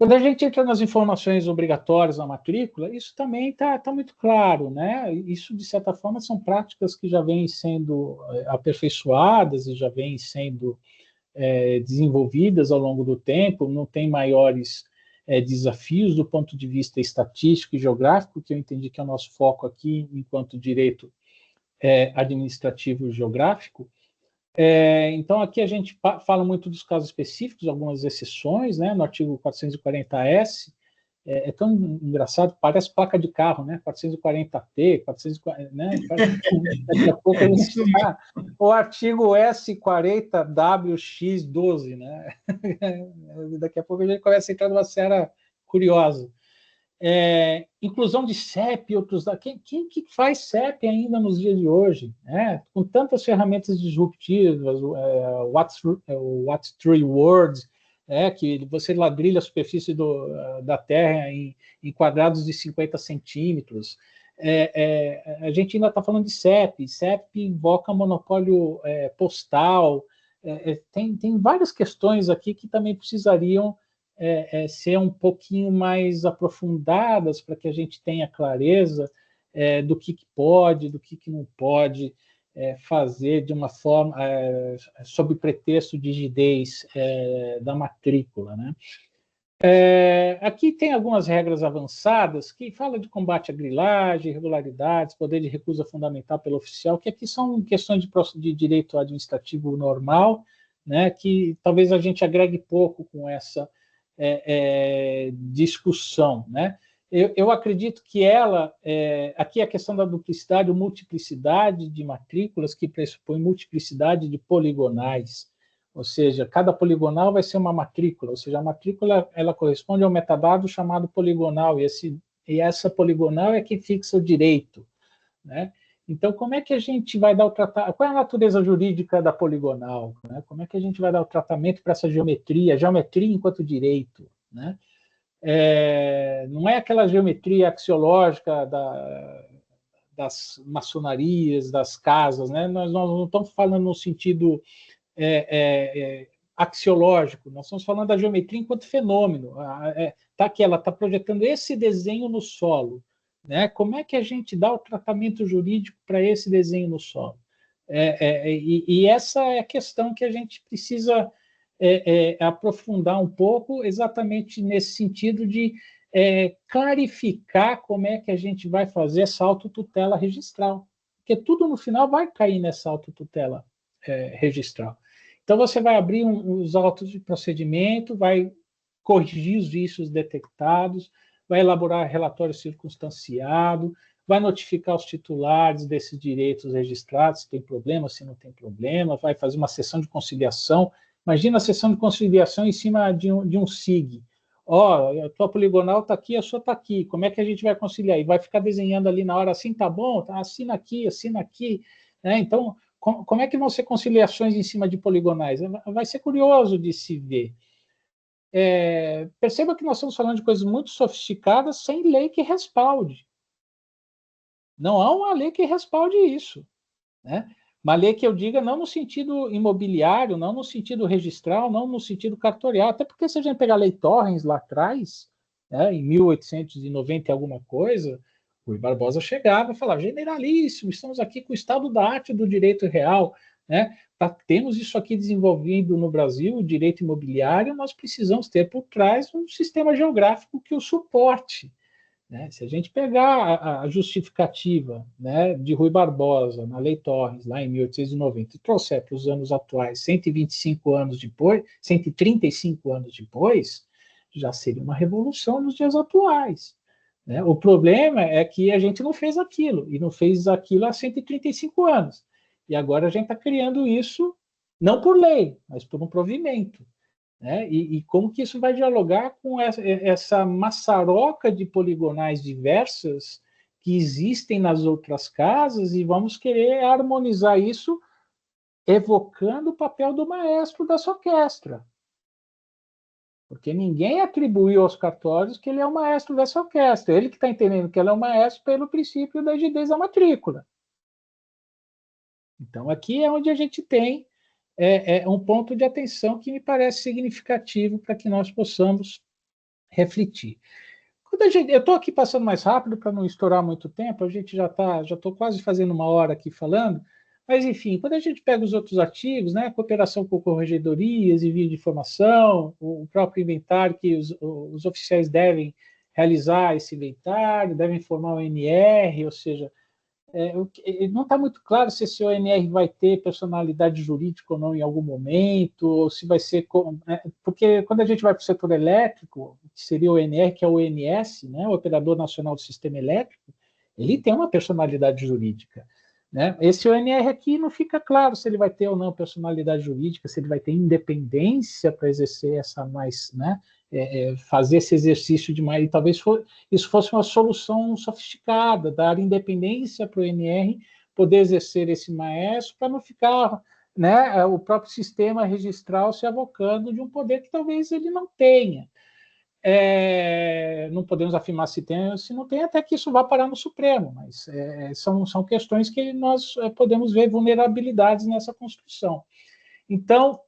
Quando a gente entra nas informações obrigatórias na matrícula, isso também está muito claro, né? Isso, de certa forma, são práticas que já vêm sendo aperfeiçoadas e já vêm sendo desenvolvidas ao longo do tempo, não tem maiores desafios do ponto de vista estatístico e geográfico, que eu entendi que é o nosso foco aqui, enquanto direito administrativo e geográfico. Então, aqui a gente fala muito dos casos específicos, algumas exceções, né, no artigo 440-S, é tão engraçado, parece placa de carro, né, 440-T, 440, né, daqui a pouco a gente está, o artigo S40WX12, né, daqui a pouco a gente começa a entrar numa seara curiosa. Inclusão de CEP e outros... Quem que faz CEP ainda nos dias de hoje? Né? Com tantas ferramentas disruptivas, What's Three Words, que você ladrilha a superfície da Terra em quadrados de 50 centímetros. A gente ainda está falando de CEP. CEP invoca monopólio postal. Tem várias questões aqui que também precisariam ser um pouquinho mais aprofundadas para que a gente tenha clareza do que pode, do que não pode fazer de uma forma, sob pretexto de rigidez da matrícula, né? Aqui tem algumas regras avançadas que falam de combate à grilagem, irregularidades, poder de recusa fundamental pelo oficial, que aqui são questões de direito administrativo normal, né, que talvez a gente agregue pouco com essa discussão, né? Eu acredito que aqui a questão da duplicidade ou multiplicidade de matrículas, que pressupõe multiplicidade de poligonais, ou seja, cada poligonal vai ser uma matrícula, ou seja, a matrícula ela corresponde ao metadado chamado poligonal, e essa poligonal é que fixa o direito, né? Então, como é que a gente vai dar o tratamento? Qual é a natureza jurídica da poligonal? Né? Como é que a gente vai dar o tratamento para essa geometria enquanto direito? Né? Não é aquela geometria axiológica das maçonarias, das casas, né? Nós não estamos falando no sentido axiológico, nós estamos falando da geometria enquanto fenômeno. Tá aqui, ela está projetando esse desenho no solo. Né? Como é que a gente dá o tratamento jurídico para esse desenho no solo? E essa é a questão que a gente precisa aprofundar um pouco, exatamente nesse sentido de clarificar como é que a gente vai fazer essa autotutela registral, porque tudo no final vai cair nessa autotutela registral. Então, você vai abrir os autos de procedimento, vai corrigir os vícios detectados, vai elaborar relatório circunstanciado, vai notificar os titulares desses direitos registrados, se tem problema, se não tem problema, vai fazer uma sessão de conciliação. Imagina a sessão de conciliação em cima de um SIG. A tua poligonal está aqui, a sua está aqui. Como é que a gente vai conciliar? E vai ficar desenhando ali na hora, assim, tá bom? Assina aqui, assina aqui. Então, como é que vão ser conciliações em cima de poligonais? Vai ser curioso de se ver. Perceba que nós estamos falando de coisas muito sofisticadas sem lei que respalde. Não há uma lei que respalde isso. Né? Uma lei que eu diga não no sentido imobiliário, não no sentido registral, não no sentido cartorial, até porque se a gente pegar a lei Torrens lá atrás, em 1890 e alguma coisa, Rui Barbosa chegava e falava, generalíssimo, estamos aqui com o estado da arte do direito real, né? Temos isso aqui desenvolvido no Brasil, o direito imobiliário, nós precisamos ter por trás um sistema geográfico que o suporte. Né? Se a gente pegar a justificativa, né, de Rui Barbosa na Lei Torrens, lá em 1890, e trouxer para os anos atuais, 125 anos depois, 135 anos depois, já seria uma revolução nos dias atuais. Né? O problema é que a gente não fez aquilo, e não fez aquilo há 135 anos. E agora a gente está criando isso, não por lei, mas por um provimento. Né? E como que isso vai dialogar com essa maçaroca de poligonais diversas que existem nas outras casas e vamos querer harmonizar isso evocando o papel do maestro dessa orquestra. Porque ninguém atribuiu aos cartórios que ele é o maestro dessa orquestra. Ele que está entendendo que ele é o maestro pelo princípio da rigidez da matrícula. Então, aqui é onde a gente tem um ponto de atenção que me parece significativo para que nós possamos refletir. Eu estou aqui passando mais rápido para não estourar muito tempo, a gente já estou quase fazendo 1 hora aqui falando, mas, enfim, quando a gente pega os outros artigos, né, cooperação com corregedorias, envio de informação, o próprio inventário que os oficiais devem realizar esse inventário, devem informar o ONR, ou seja, não está muito claro se esse ONR vai ter personalidade jurídica ou não em algum momento, ou se vai ser... Porque quando a gente vai para o setor elétrico, que seria o ONR, que é o ONS, né, o Operador Nacional do Sistema Elétrico, ele tem uma personalidade jurídica. Né? Esse ONR aqui não fica claro se ele vai ter ou não personalidade jurídica, se ele vai ter independência para exercer essa mais... Né, fazer esse exercício de mais... E talvez isso fosse uma solução sofisticada, dar independência para o ONR poder exercer esse maestro para não ficar, né, o próprio sistema registral se avocando de um poder que talvez ele não tenha. Não podemos afirmar se tem ou se não tem, até que isso vá parar no Supremo, mas são questões que nós podemos ver vulnerabilidades nessa construção. Então,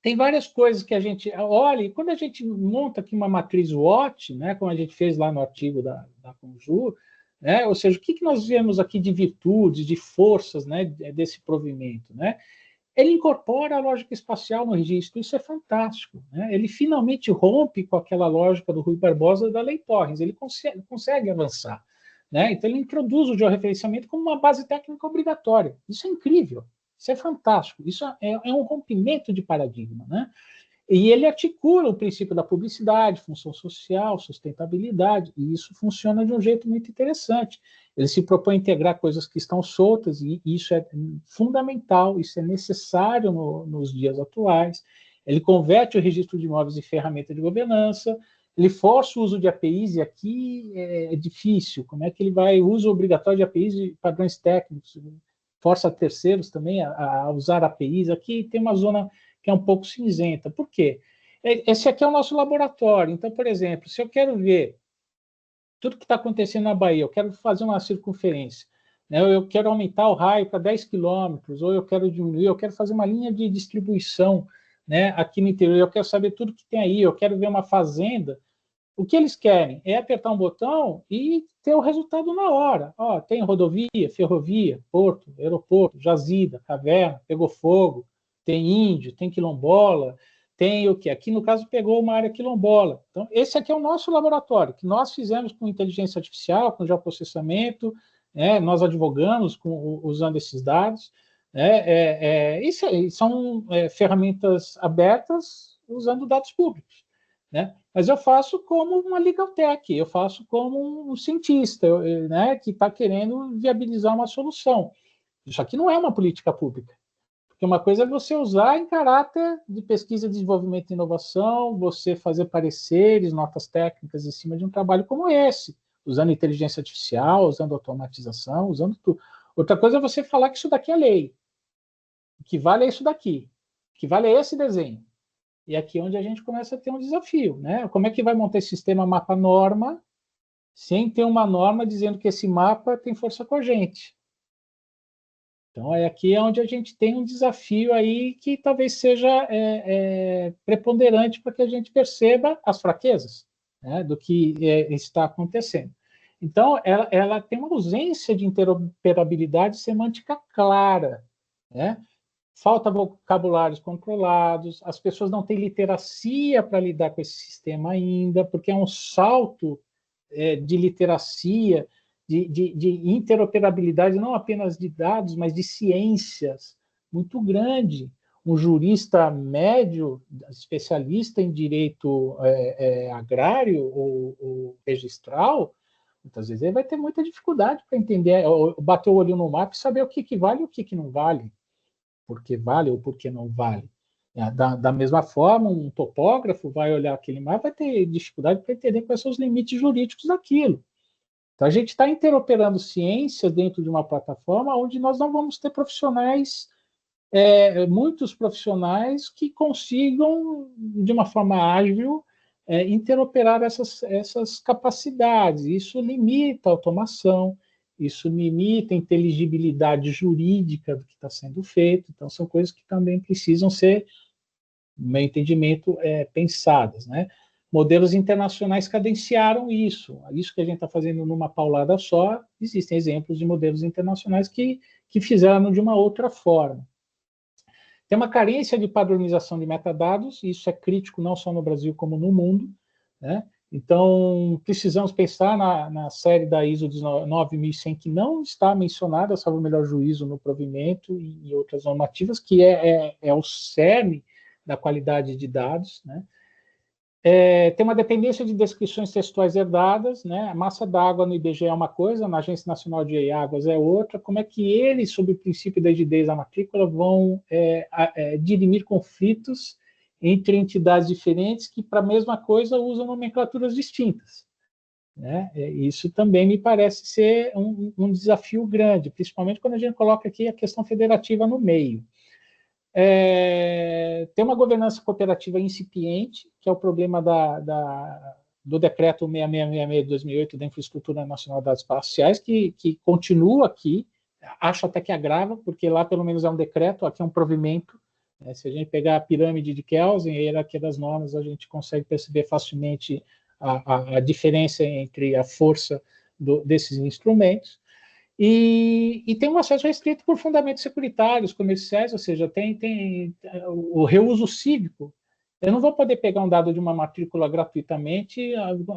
tem várias coisas que a gente olha, e quando a gente monta aqui uma matriz WOT, né, como a gente fez lá no artigo da Conjur, né, ou seja, o que nós vemos aqui de virtudes, de forças, né, desse provimento, né? Ele incorpora a lógica espacial no registro, isso é fantástico. Né? Ele finalmente rompe com aquela lógica do Rui Barbosa da Lei Torres, ele consegue avançar. Né? Então, ele introduz o georreferenciamento como uma base técnica obrigatória. Isso é incrível, isso é fantástico, isso é um rompimento de paradigma. Né? E ele articula o princípio da publicidade, função social, sustentabilidade, e isso funciona de um jeito muito interessante. Ele se propõe a integrar coisas que estão soltas, e isso é fundamental, isso é necessário nos dias atuais. Ele converte o registro de imóveis em ferramenta de governança, ele força o uso de APIs, e aqui é difícil, como é que ele vai, uso obrigatório de APIs e padrões técnicos, força terceiros também a usar APIs, aqui tem uma zona que é um pouco cinzenta. Por quê? Esse aqui é o nosso laboratório. Então, por exemplo, se eu quero ver tudo que está acontecendo na Bahia, eu quero fazer uma circunferência, né? Eu quero aumentar o raio para 10 quilômetros, ou eu quero diminuir, eu quero fazer uma linha de distribuição, né, aqui no interior, eu quero saber tudo que tem aí, eu quero ver uma fazenda. O que eles querem é apertar um botão e ter o resultado na hora. Ó, tem rodovia, ferrovia, porto, aeroporto, jazida, caverna, pegou fogo, tem índio, tem quilombola, tem o que? Aqui, no caso, pegou uma área quilombola. Então, esse aqui é o nosso laboratório, que nós fizemos com inteligência artificial, com geoprocessamento, né, nós advogamos usando esses dados, né, isso são ferramentas abertas usando dados públicos. Né? Mas eu faço como uma legal tech, eu faço como um cientista, né, que está querendo viabilizar uma solução. Isso aqui não é uma política pública. Porque uma coisa é você usar em caráter de pesquisa, desenvolvimento e inovação, você fazer pareceres, notas técnicas em cima de um trabalho como esse, usando inteligência artificial, usando automatização, usando tudo. Outra coisa é você falar que isso daqui é lei. O que vale é isso daqui. O que vale é esse desenho. E aqui é onde a gente começa a ter um desafio. Né? Como é que vai montar esse sistema mapa-norma sem ter uma norma dizendo que esse mapa tem força cogente? Então, aqui é onde a gente tem um desafio aí que talvez seja preponderante para que a gente perceba as fraquezas, né, do que está acontecendo. Então, ela tem uma ausência de interoperabilidade semântica clara, né? Falta vocabulários controlados, as pessoas não têm literacia para lidar com esse sistema ainda, porque é um salto de literacia, de interoperabilidade, não apenas de dados, mas de ciências, muito grande. Um jurista médio, especialista em direito agrário ou registral, muitas vezes ele vai ter muita dificuldade para entender, bater o olho no mapa e saber o que vale e o que não vale, por que vale ou por que não vale. Da mesma forma, um topógrafo vai olhar aquele mapa e vai ter dificuldade para entender quais são os limites jurídicos daquilo. Então, a gente está interoperando ciências dentro de uma plataforma onde nós não vamos ter profissionais, muitos profissionais que consigam, de uma forma ágil, interoperar essas capacidades. Isso limita a automação, isso limita a inteligibilidade jurídica do que está sendo feito. Então, são coisas que também precisam ser, no meu entendimento, pensadas. Né? modelos internacionais cadenciaram isso. Isso que a gente está fazendo numa paulada só, existem exemplos de modelos internacionais que fizeram de uma outra forma. Tem uma carência de padronização de metadados, e isso é crítico não só no Brasil como no mundo, né? Então, precisamos pensar na série da ISO 9100, que não está mencionada, salvo o melhor juízo, no provimento e outras normativas, que é o cerne da qualidade de dados, né? Tem uma dependência de descrições textuais herdadas, né? A massa d'água no IBGE é uma coisa, na Agência Nacional de Águas é outra. Como é que eles, sob o princípio da rigidez da matrícula, vão dirimir conflitos entre entidades diferentes que, para a mesma coisa, usam nomenclaturas distintas, né? Isso também me parece ser um desafio grande, principalmente quando a gente coloca aqui a questão federativa no meio. Tem uma governança cooperativa incipiente, que é o problema do decreto 6666 de 2008 da Infraestrutura Nacional de Dados Espaciais, que continua aqui, acho até que agrava, porque lá pelo menos é um decreto, aqui é um provimento, né? Se a gente pegar a pirâmide de Kelsen, a hierarquia das normas, a gente consegue perceber facilmente a diferença entre a força desses instrumentos. E tem um acesso restrito por fundamentos securitários, comerciais, ou seja, tem o reuso cívico. Eu não vou poder pegar um dado de uma matrícula gratuitamente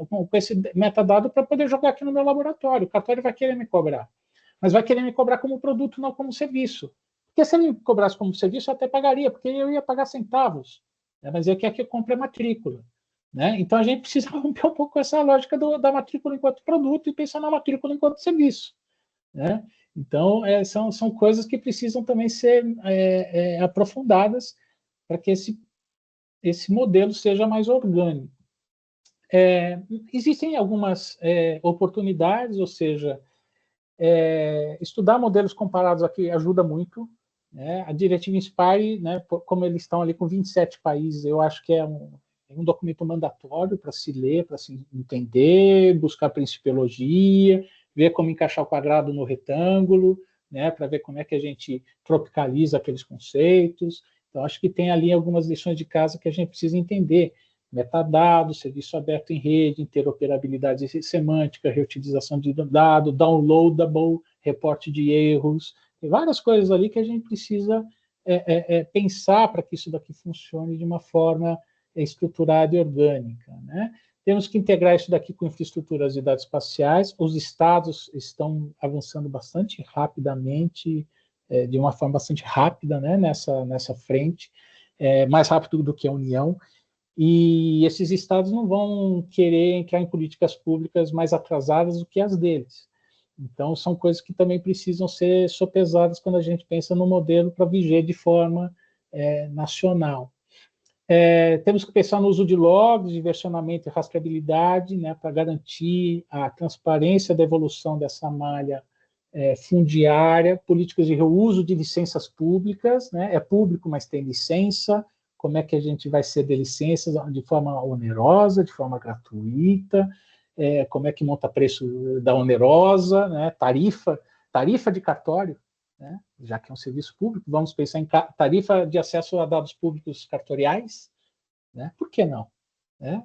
com esse metadado para poder jogar aqui no meu laboratório. O cartório vai querer me cobrar, mas vai querer me cobrar como produto, não como serviço. Porque se ele me cobrasse como serviço, eu até pagaria, porque eu ia pagar centavos, né? Mas ele quer que eu compre a matrícula, né? Então, a gente precisa romper um pouco com essa lógica da matrícula enquanto produto e pensar na matrícula enquanto serviço, né? Então, são coisas que precisam também ser aprofundadas para que esse modelo seja mais orgânico. Existem algumas oportunidades, ou seja, estudar modelos comparados aqui ajuda muito, né? A diretiva Inspire, né, como eles estão ali com 27 países, eu acho que é um documento mandatório para se ler, para se entender, buscar principiologia, ver como encaixar o quadrado no retângulo, né, para ver como é que a gente tropicaliza aqueles conceitos. Então, acho que tem ali algumas lições de casa que a gente precisa entender. Metadados, serviço aberto em rede, interoperabilidade semântica, reutilização de dado, downloadable, reporte de erros, tem várias coisas ali que a gente precisa pensar para que isso daqui funcione de uma forma estruturada e orgânica, né? Temos que integrar isso daqui com infraestruturas de dados espaciais. Os estados estão avançando bastante rapidamente, de uma forma bastante rápida, né, nessa frente, mais rápido do que a União. E esses estados não vão querer entrar em políticas públicas mais atrasadas do que as deles. Então, são coisas que também precisam ser sopesadas quando a gente pensa no modelo para viger de forma nacional. Temos que pensar no uso de logs, de versionamento e rastreabilidade, né, para garantir a transparência da evolução dessa malha fundiária, políticas de reuso de licenças públicas, né, é público, mas tem licença, como é que a gente vai ceder licenças de forma onerosa, de forma gratuita, como é que monta preço da onerosa, né, tarifa de cartório, né, já que é um serviço público, vamos pensar em tarifa de acesso a dados públicos cartoriais, né? Por que não?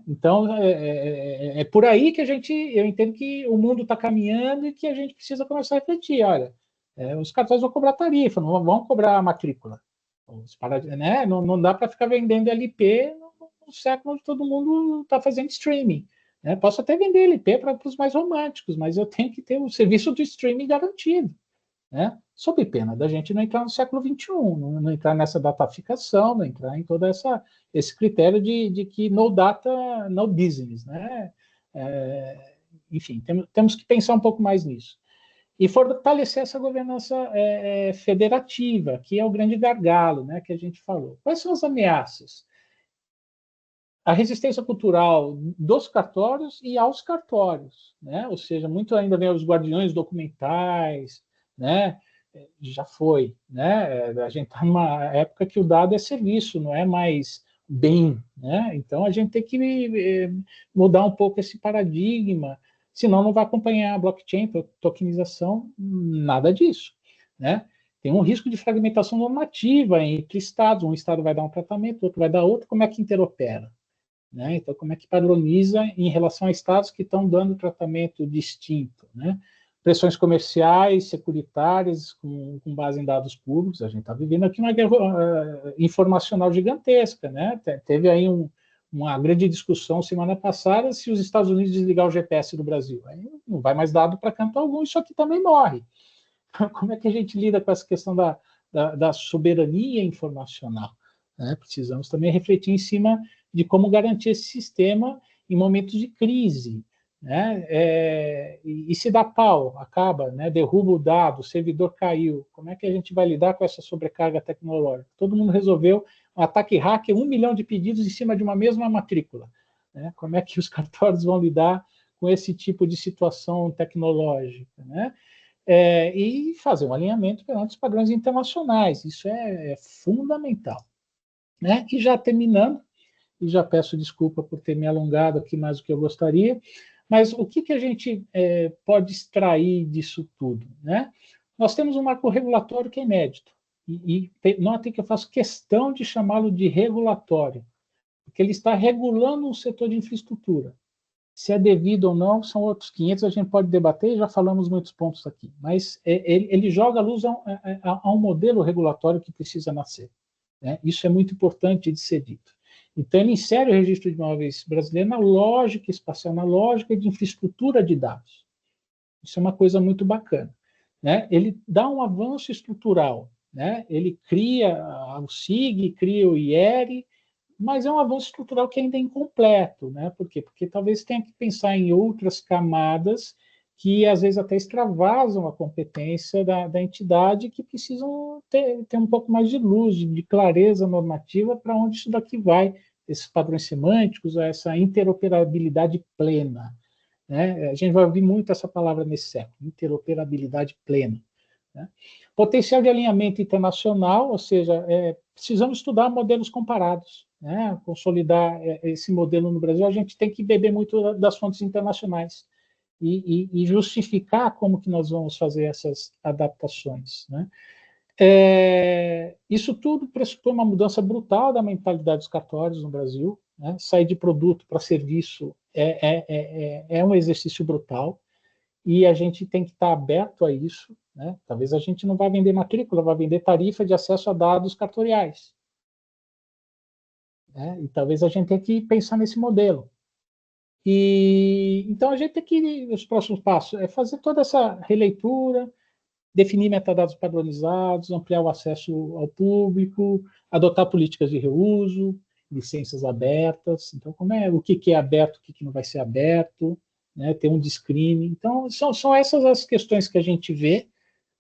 Então, é por aí que eu entendo que o mundo está caminhando e que a gente precisa começar a refletir. Olha, os cartórios vão cobrar tarifa, não vão cobrar a matrícula. Né? Não dá para ficar vendendo LP no século onde todo mundo está fazendo streaming. Né? Posso até vender LP para os mais românticos, mas eu tenho que ter o serviço do streaming garantido, né? Sob pena da gente não entrar no século XXI, não entrar nessa dataficação, não entrar em todo esse critério de que no data, no business, né? Enfim, temos que pensar um pouco mais nisso. E fortalecer essa governança federativa, que é o grande gargalo, né, que a gente falou. Quais são as ameaças? A resistência cultural dos cartórios e aos cartórios, né? Ou seja, muito ainda vem os guardiões documentais, né? Já foi, né? A gente está numa época que o dado é serviço, não é mais bem, né? Então a gente tem que mudar um pouco esse paradigma, senão não vai acompanhar a blockchain, tokenização, nada disso, né? Tem um risco de fragmentação normativa entre estados, um estado vai dar um tratamento, outro vai dar outro, como é que interopera? né? Então, como é que padroniza em relação a estados que estão dando tratamento distinto, né? Pressões comerciais, securitárias, com base em dados públicos. A gente está vivendo aqui uma guerra informacional gigantesca, né? Teve aí uma grande discussão semana passada se os Estados Unidos desligar o GPS do Brasil. Aí não vai mais dado para canto algum, isso aqui também morre. Como é que a gente lida com essa questão da soberania informacional, né? Precisamos também refletir em cima de como garantir esse sistema em momentos de crise, né? E se dá pau, acaba, né? Derruba o dado, o servidor caiu, como é que a gente vai lidar com essa sobrecarga tecnológica? Todo mundo resolveu um ataque hacker, 1 milhão de pedidos em cima de uma mesma matrícula, né? Como é que os cartórios vão lidar com esse tipo de situação tecnológica, né? E fazer um alinhamento perante os padrões internacionais. Isso é fundamental, né? E já terminando, e já peço desculpa por ter me alongado aqui mais do que eu gostaria, mas o que a gente pode extrair disso tudo, né? Nós temos um marco regulatório que é inédito, e notem que eu faço questão de chamá-lo de regulatório, porque ele está regulando um setor de infraestrutura. Se é devido ou não, são outros 500, a gente pode debater, já falamos muitos pontos aqui, mas ele joga a luz a um modelo regulatório que precisa nascer, né? Isso é muito importante de ser dito. Então, ele insere o registro de imóveis brasileiro na lógica espacial, na lógica de infraestrutura de dados. Isso é uma coisa muito bacana, né? Ele dá um avanço estrutural, né? Ele cria o SIG, cria o IERE, mas é um avanço estrutural que ainda é incompleto, né? Por quê? Porque talvez tenha que pensar em outras camadas que às vezes até extravasam a competência da entidade, que precisam ter um pouco mais de luz, de clareza normativa para onde isso daqui vai, esses padrões semânticos, essa interoperabilidade plena, né? A gente vai ouvir muito essa palavra nesse século, interoperabilidade plena, né? Potencial de alinhamento internacional, ou seja, precisamos estudar modelos comparados, né? Consolidar esse modelo no Brasil, a gente tem que beber muito das fontes internacionais e justificar como que nós vamos fazer essas adaptações, né? Isso tudo pressupõe uma mudança brutal da mentalidade dos cartórios no Brasil, né? Sair de produto para serviço é um exercício brutal, e a gente tem que estar aberto a isso, né? Talvez a gente não vá vender matrícula, vai vender tarifa de acesso a dados cartoriais, né? E talvez a gente tenha que pensar nesse modelo. Então a gente tem que, os próximos passos, fazer toda essa releitura, definir metadados padronizados, ampliar o acesso ao público, adotar políticas de reuso, licenças abertas. Então, o que é aberto, o que não vai ser aberto, né? Ter um discrime. Então, são essas as questões que a gente vê.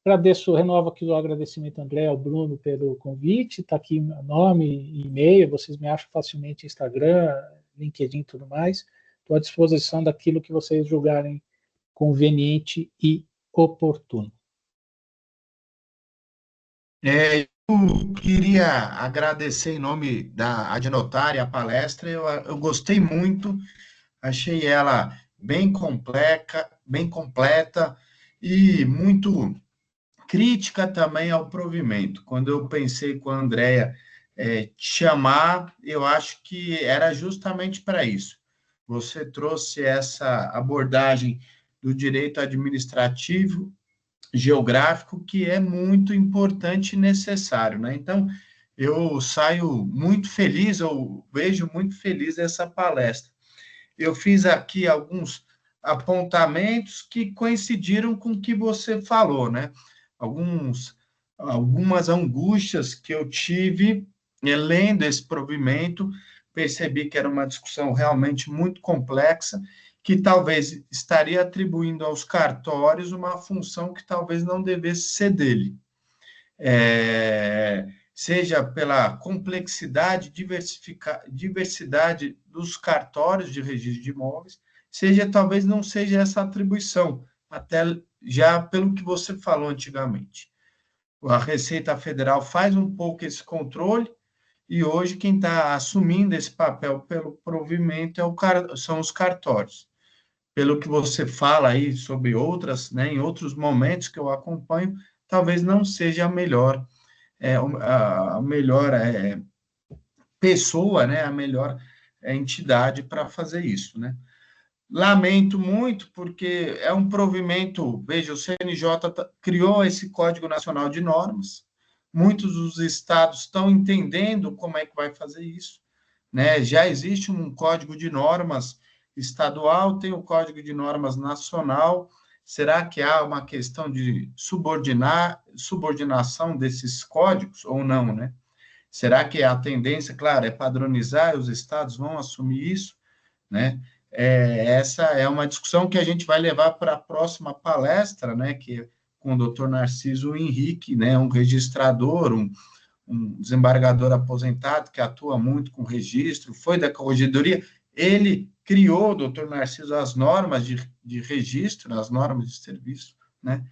Agradeço, renovo aqui o agradecimento, André, ao Bruno, pelo convite. Está aqui meu nome e e-mail, vocês me acham facilmente no Instagram, LinkedIn e tudo mais. Estou à disposição daquilo que vocês julgarem conveniente e oportuno. Eu queria agradecer em nome da Adnotária a palestra, eu gostei muito, achei ela bem completa e muito crítica também ao provimento. Quando eu pensei com a Andrea te chamar, eu acho que era justamente para isso. Você trouxe essa abordagem do direito administrativo geográfico que é muito importante e necessário, né? Então, eu saio muito feliz, eu vejo muito feliz essa palestra. Eu fiz aqui alguns apontamentos que coincidiram com o que você falou, né? Algumas angústias que eu tive lendo esse provimento, percebi que era uma discussão realmente muito complexa, que talvez estaria atribuindo aos cartórios uma função que talvez não devesse ser dele. Seja pela complexidade, diversidade dos cartórios de registro de imóveis, seja talvez não seja essa atribuição, até já pelo que você falou antigamente. A Receita Federal faz um pouco esse controle, e hoje quem está assumindo esse papel pelo provimento são os cartórios. Pelo que você fala aí sobre outras, né, em outros momentos que eu acompanho, talvez não seja a melhor pessoa, né, a melhor entidade para fazer isso, né? Lamento muito, porque é um provimento. Veja, o CNJ criou esse Código Nacional de Normas, muitos dos estados estão entendendo como é que vai fazer isso, né? Já existe um Código de Normas estadual, tem o Código de Normas nacional. Será que há uma questão de subordinação desses códigos ou não, né? Será que a tendência, claro, é padronizar, os estados vão assumir isso, né? Essa é uma discussão que a gente vai levar para a próxima palestra, né, que é com o Dr. Narciso Henrique, né, um registrador, um desembargador aposentado que atua muito com registro, foi da corregedoria, ele criou, Dr. Narciso, as normas de registro, as normas de serviço, né?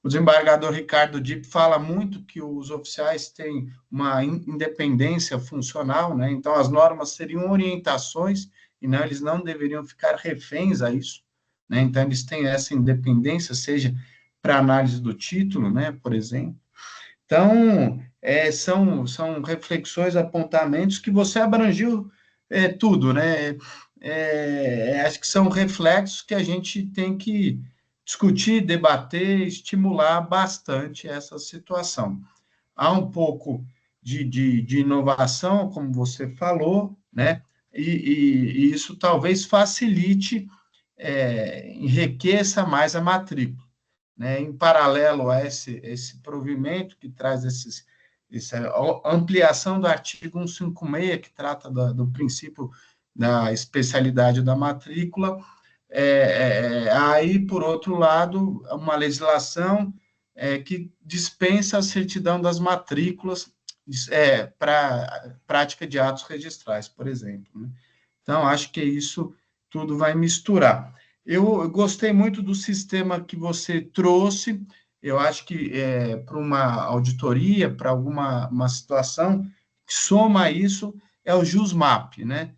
O desembargador Ricardo Dipp fala muito que os oficiais têm uma independência funcional, né? Então as normas seriam orientações e não, eles não deveriam ficar reféns a isso, né? Então eles têm essa independência, seja para análise do título, né, por exemplo. Então, são reflexões, apontamentos que você abrangiu tudo, né? Acho que são reflexos que a gente tem que discutir, debater, estimular bastante essa situação. Há um pouco de inovação, como você falou, né? E isso talvez facilite, enriqueça mais a matrícula, né? Em paralelo a esse provimento que traz essa ampliação do artigo 156, que trata do princípio da especialidade da matrícula, aí, por outro lado, uma legislação que dispensa a certidão das matrículas para prática de atos registrais, por exemplo, né? Então, acho que isso tudo vai misturar. Eu gostei muito do sistema que você trouxe. Eu acho que para uma auditoria, para uma situação, que soma isso é o JusMap, né?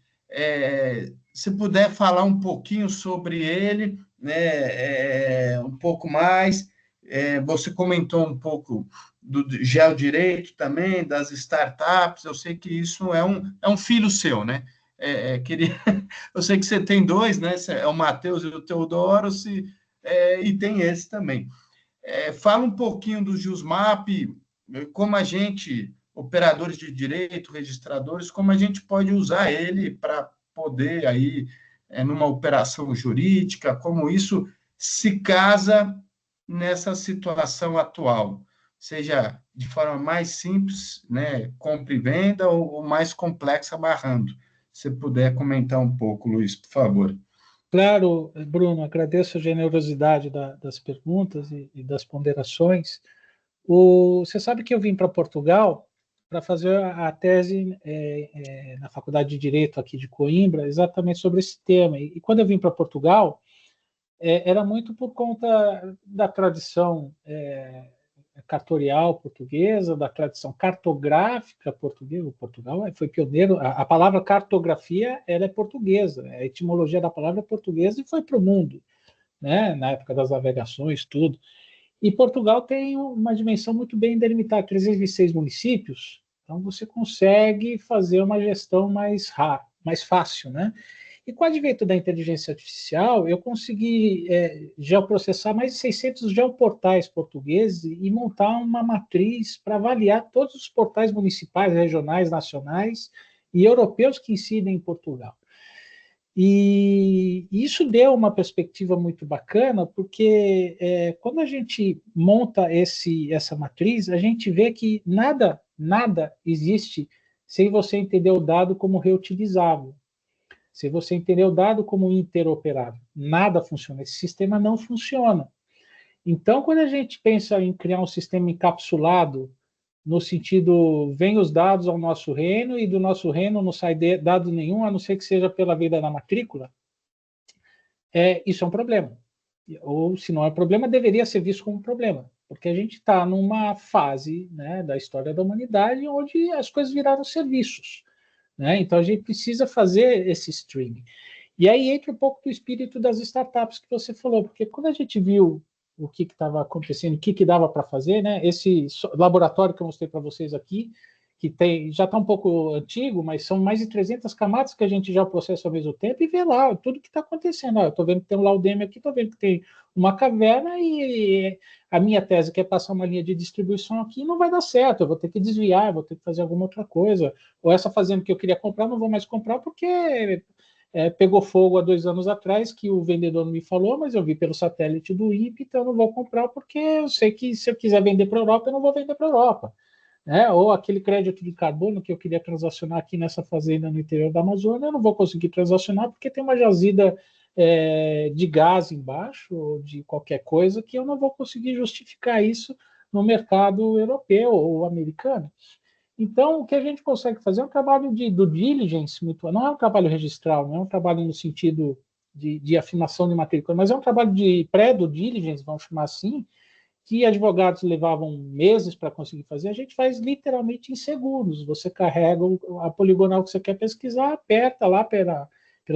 Se puder falar um pouquinho sobre ele, né, um pouco mais. Você comentou um pouco do geodireito também, das startups. Eu sei que isso é um filho seu, né? Queria eu sei que você tem dois, né? É o Matheus e o Teodoro, e tem esse também. Fala um pouquinho do JusMap, como a gente, operadores de direito, registradores, como a gente pode usar ele para poder aí, numa operação jurídica, como isso se casa nessa situação atual, seja de forma mais simples, né, compra e venda, ou mais complexa, amarrando. Se puder comentar um pouco, Luiz, por favor. Claro, Bruno, agradeço a generosidade das perguntas e das ponderações. Você sabe que eu vim para Portugal para fazer a tese na Faculdade de Direito aqui de Coimbra, exatamente sobre esse tema. E quando eu vim para Portugal, era muito por conta da tradição cartorial portuguesa, da tradição cartográfica portuguesa. Portugal foi pioneiro. A palavra cartografia ela é portuguesa, a etimologia da palavra é portuguesa e foi para o mundo, né? Na época das navegações, tudo. E Portugal tem uma dimensão muito bem delimitada, 306 municípios, então você consegue fazer uma gestão mais fácil, né? E com o advento da inteligência artificial, eu consegui geoprocessar mais de 600 geoportais portugueses e montar uma matriz para avaliar todos os portais municipais, regionais, nacionais e europeus que incidem em Portugal. E isso deu uma perspectiva muito bacana, porque quando a gente monta essa matriz, a gente vê que nada existe sem você entender o dado como reutilizável. Se você entender o dado como interoperável, nada funciona, esse sistema não funciona. Então, quando a gente pensa em criar um sistema encapsulado, no sentido, vem os dados ao nosso reino e do nosso reino não sai dado nenhum, a não ser que seja pela venda da matrícula, isso é um problema. Ou, se não é problema, deveria ser visto como um problema, porque a gente está numa fase, né, da história da humanidade onde as coisas viraram serviços. Né? Então, a gente precisa fazer esse streaming. E aí entra um pouco do espírito das startups que você falou, porque quando a gente viu o que estava acontecendo, o que dava para fazer, né? Esse laboratório que eu mostrei para vocês aqui, que já está um pouco antigo, mas são mais de 300 camadas que a gente já processa ao mesmo tempo e vê lá tudo que está acontecendo. Eu estou vendo que tem um laudêmio aqui, estou vendo que tem uma caverna e a minha tese que é passar uma linha de distribuição aqui não vai dar certo, eu vou ter que desviar, vou ter que fazer alguma outra coisa. Ou essa fazenda que eu queria comprar, não vou mais comprar porque pegou fogo há 2 anos atrás, que o vendedor não me falou, mas eu vi pelo satélite do INPE, então eu não vou comprar porque eu sei que se eu quiser vender para a Europa, eu não vou vender para a Europa. Ou aquele crédito de carbono que eu queria transacionar aqui nessa fazenda no interior da Amazônia, eu não vou conseguir transacionar porque tem uma jazida de gás embaixo, ou de qualquer coisa, que eu não vou conseguir justificar isso no mercado europeu ou americano. Então, o que a gente consegue fazer é um trabalho de due diligence, não é um trabalho registral, não é um trabalho no sentido de afirmação de matrícula, mas é um trabalho de pré-due diligence, vamos chamar assim, que advogados levavam meses para conseguir fazer, a gente faz literalmente em segundos. Você carrega a poligonal que você quer pesquisar, aperta lá pela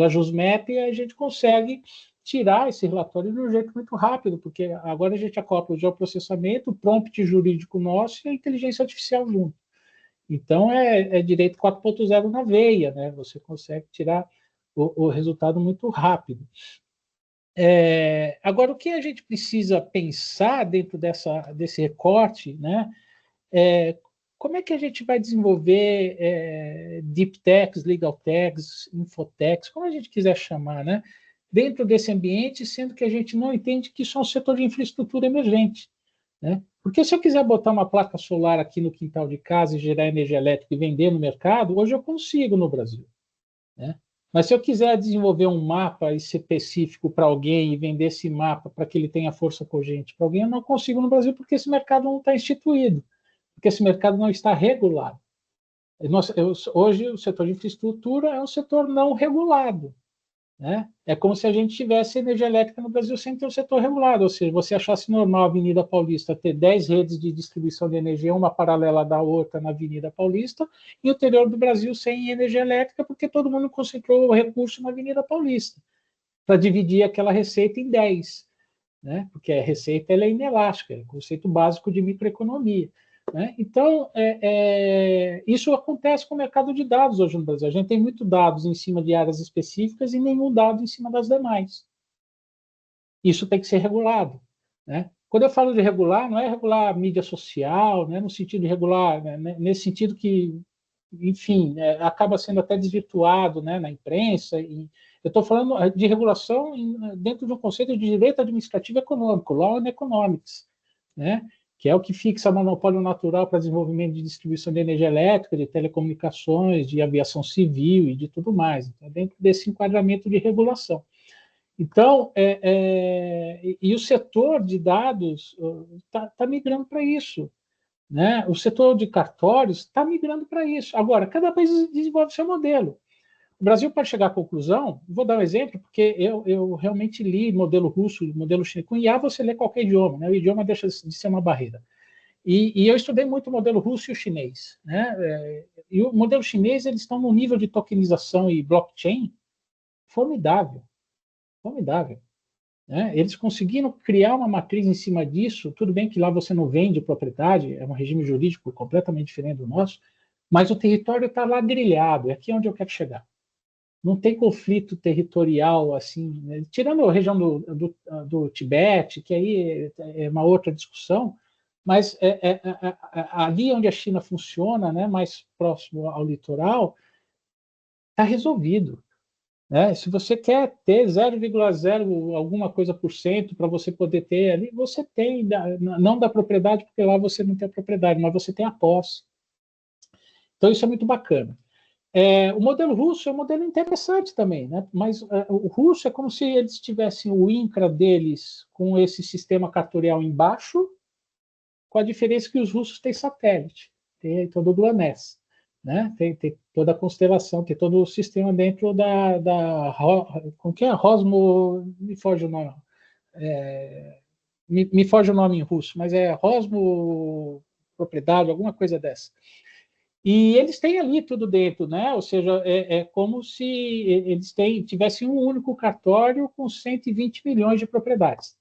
JUSMEP e a gente consegue tirar esse relatório de um jeito muito rápido, porque agora a gente acopla o geoprocessamento, o prompt jurídico nosso e a inteligência artificial junto. Então, é direito 4.0 na veia, né? Você consegue tirar o resultado muito rápido. Agora, o que a gente precisa pensar dentro desse recorte, né? Como é que a gente vai desenvolver deep techs, legal techs, infotechs, como a gente quiser chamar, né? Dentro desse ambiente, sendo que a gente não entende que isso é um setor de infraestrutura emergente, né? Porque se eu quiser botar uma placa solar aqui no quintal de casa e gerar energia elétrica e vender no mercado, hoje eu consigo no Brasil, né? Mas se eu quiser desenvolver um mapa específico para alguém e vender esse mapa para que ele tenha força cogente para alguém, eu não consigo no Brasil porque esse mercado não está instituído, porque esse mercado não está regulado. Hoje, o setor de infraestrutura é um setor não regulado, né? É como se a gente tivesse energia elétrica no Brasil sem ter um setor regulado, ou seja, você achasse normal a Avenida Paulista ter 10 redes de distribuição de energia, uma paralela da outra na Avenida Paulista, e o interior do Brasil sem energia elétrica, porque todo mundo concentrou o recurso na Avenida Paulista, para dividir aquela receita em 10, né? Porque a receita ela é inelástica, é o conceito básico de microeconomia. Né? Então, isso acontece com o mercado de dados hoje no Brasil. A gente tem muito dados em cima de áreas específicas e nenhum dado em cima das demais. Isso tem que ser regulado. Né? Quando eu falo de regular, não é regular a mídia social, né, no sentido de regular, né, nesse sentido que, enfim, acaba sendo até desvirtuado, né, na imprensa. E eu estou falando de regulação dentro de um conceito de direito administrativo econômico, law and economics, né? Que é o que fixa monopólio natural para desenvolvimento de distribuição de energia elétrica, de telecomunicações, de aviação civil e de tudo mais. Então, dentro desse enquadramento de regulação. Então, e o setor de dados está migrando para isso. Né? O setor de cartórios está migrando para isso. Agora, cada país desenvolve seu modelo. O Brasil pode chegar à conclusão, vou dar um exemplo, porque eu realmente li modelo russo, modelo chinês. Com IA você lê qualquer idioma, né? O idioma deixa de ser uma barreira. E eu estudei muito o modelo russo e o chinês. Né? E o modelo chinês, eles estão num nível de tokenização e blockchain formidável. Formidável. Né? Eles conseguiram criar uma matriz em cima disso. Tudo bem que lá você não vende propriedade, é um regime jurídico completamente diferente do nosso, mas o território está lá grilhado, é aqui onde eu quero chegar. Não tem conflito territorial, assim, né? Tirando a região do Tibete, que aí é uma outra discussão, mas ali onde a China funciona, né, mais próximo ao litoral, está resolvido. Né? Se você quer ter 0,0 alguma coisa por cento para você poder ter ali, você tem, não da propriedade, porque lá você não tem a propriedade, mas você tem a posse. Então, isso é muito bacana. O modelo russo é um modelo interessante também, né? Mas o russo é como se eles tivessem o INCRA deles com esse sistema cartorial embaixo, com a diferença que os russos têm satélite, tem todo o GLONASS, né? Tem toda a constelação, tem todo o sistema dentro como que é? Rosmo, me foge o nome, me foge o nome em russo, mas é Rosmo propriedade, alguma coisa dessa. E eles têm ali tudo dentro, né? Ou seja, é como se eles tivessem um único cartório com 120 milhões de propriedades.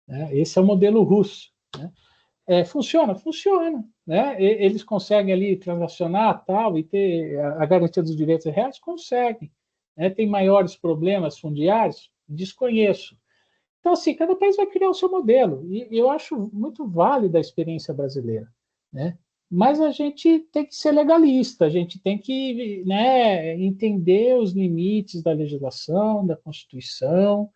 Né? Esse é o modelo russo. Né? Funciona? Funciona. Né? Eles conseguem ali transacionar tal, e ter a garantia dos direitos reais? Conseguem. Né? Tem maiores problemas fundiários? Desconheço. Então, assim, cada país vai criar o seu modelo. E eu acho muito válida a experiência brasileira. Né? Mas a gente tem que ser legalista, a gente tem que, né, entender os limites da legislação, da Constituição.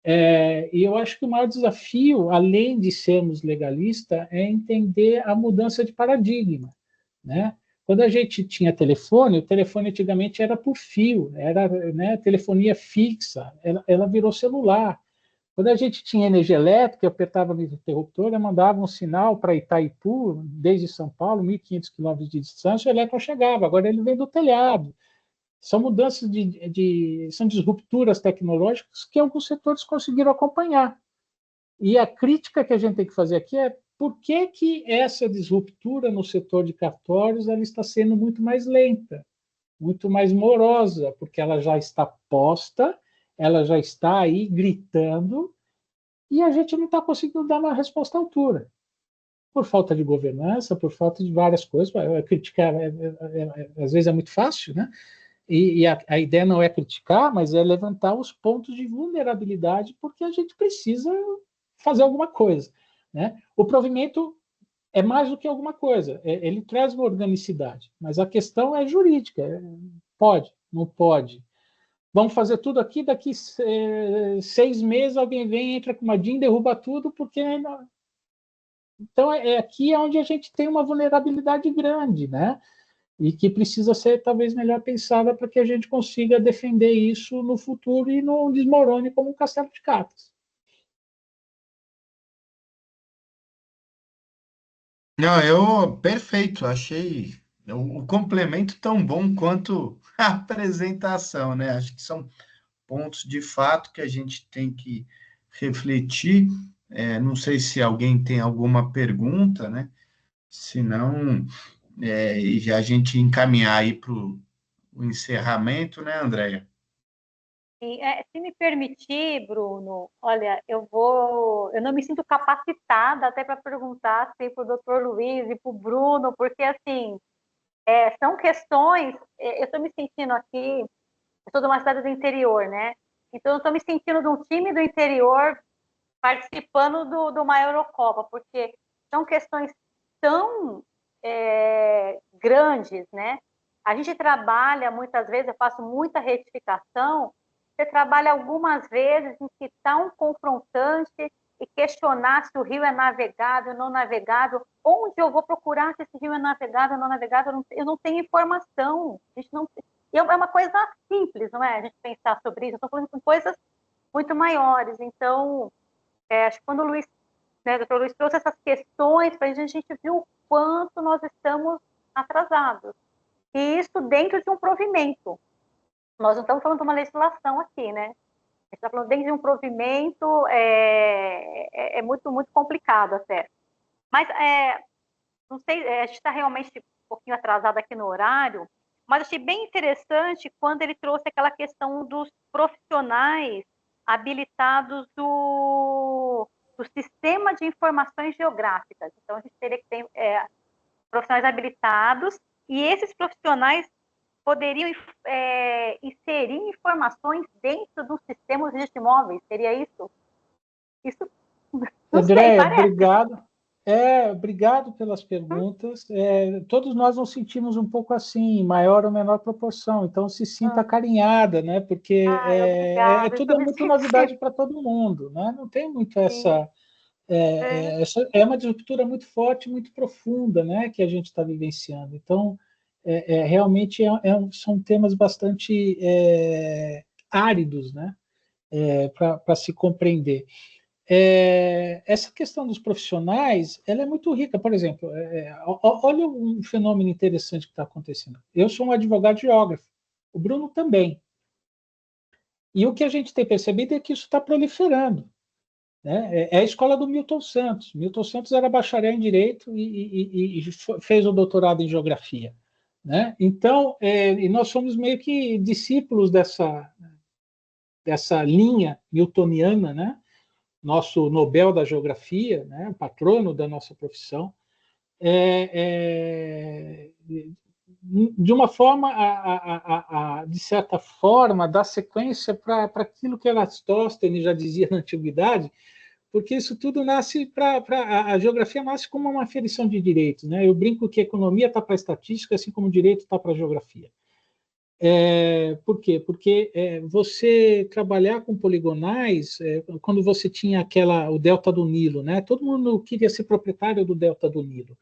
E eu acho que o maior desafio, além de sermos legalistas, é entender a mudança de paradigma. Né? Quando a gente tinha telefone, o telefone antigamente era por fio, era, né, telefonia fixa, ela virou celular. Quando a gente tinha energia elétrica, eu apertava no interruptor, eu mandava um sinal para Itaipu, desde São Paulo, 1.500 quilômetros de distância, o elétron chegava. Agora ele vem do telhado. São mudanças são disrupturas tecnológicas que alguns setores conseguiram acompanhar. E a crítica que a gente tem que fazer aqui é por que essa disruptura no setor de cartórios ela está sendo muito mais lenta, muito mais morosa, porque ela já está posta, ela já está aí gritando, e a gente não está conseguindo dar uma resposta à altura. Por falta de governança, por falta de várias coisas. Criticar, às vezes, é muito fácil, né? E a ideia não é criticar, mas é levantar os pontos de vulnerabilidade, porque a gente precisa fazer alguma coisa. Né? O provimento é mais do que alguma coisa, ele traz uma organicidade, mas a questão é jurídica, pode, não pode. Vamos fazer tudo aqui, daqui 6 meses alguém vem, entra com uma DIN, derruba tudo, porque... Então, aqui é onde a gente tem uma vulnerabilidade grande, né? E que precisa ser talvez melhor pensada para que a gente consiga defender isso no futuro e não desmorone como um castelo de cartas. Não, perfeito, achei o complemento tão bom quanto a apresentação, né? Acho que são pontos de fato que a gente tem que refletir. Não sei se alguém tem alguma pergunta, né? Se não, e já a gente encaminhar aí para o encerramento, né, Andréia? Se me permitir, Bruno, olha, eu não me sinto capacitada até para perguntar assim, para o doutor Luiz e para o Bruno, porque assim, são questões, eu estou me sentindo aqui, eu sou de uma cidade do interior, né? Então eu estou me sentindo de um time do interior participando de uma Eurocopa, porque são questões tão grandes, né? A gente trabalha muitas vezes, eu faço muita retificação, você trabalha algumas vezes em que tão confrontante e questionar se o rio é navegável ou não navegável, onde eu vou procurar se esse rio é navegável ou não navegável, eu não tenho informação, a gente não, é uma coisa simples, não é? A gente pensar sobre isso, eu estou falando de coisas muito maiores, então acho que quando o Luiz, né, o doutor Luiz trouxe essas questões para a gente viu o quanto nós estamos atrasados. E isso dentro de um provimento. Nós não estamos falando de uma legislação aqui, né? A gente está falando dentro de um provimento, muito, muito complicado até. Mas, não sei, a gente está realmente um pouquinho atrasado aqui no horário, mas achei bem interessante quando ele trouxe aquela questão dos profissionais habilitados do sistema de informações geográficas. Então, a gente teria que ter profissionais habilitados, e esses profissionais poderiam inserir informações dentro do sistema de registro de imóveis. Seria isso? Isso, não sei, Andréia, parece. obrigado. Obrigado pelas perguntas. Todos nós nos sentimos um pouco assim, em maior ou menor proporção. Então, se sinta acarinhada, né? Porque Obrigada, tudo estou é me muito sentindo. novidade para todo mundo, né? Não tem muito Sim. essa é uma disruptura muito forte, muito profunda, né? Que a gente está vivenciando. Então, realmente são temas bastante áridos, né? Para se compreender. Essa questão dos profissionais, ela é muito rica. Por exemplo, olha um fenômeno interessante que está acontecendo. Eu sou um advogado geógrafo, o Bruno também. E o que a gente tem percebido é que isso está proliferando. Né? É a escola do Milton Santos. Milton Santos era bacharel em Direito e fez o doutorado em Geografia. Né? Então, e nós somos meio que discípulos dessa linha newtoniana, né? nosso Nobel da Geografia, né, patrono da nossa profissão, de uma forma, de certa forma, dar sequência para aquilo que Eratóstenes já dizia na antiguidade, porque isso tudo nasce a geografia nasce como uma aferição de direitos, né? Eu brinco que a economia está para a estatística, assim como o direito está para a geografia. Por quê? Porque você trabalhar com poligonais, quando você tinha o delta do Nilo, né? Todo mundo queria ser proprietário do delta do Nilo,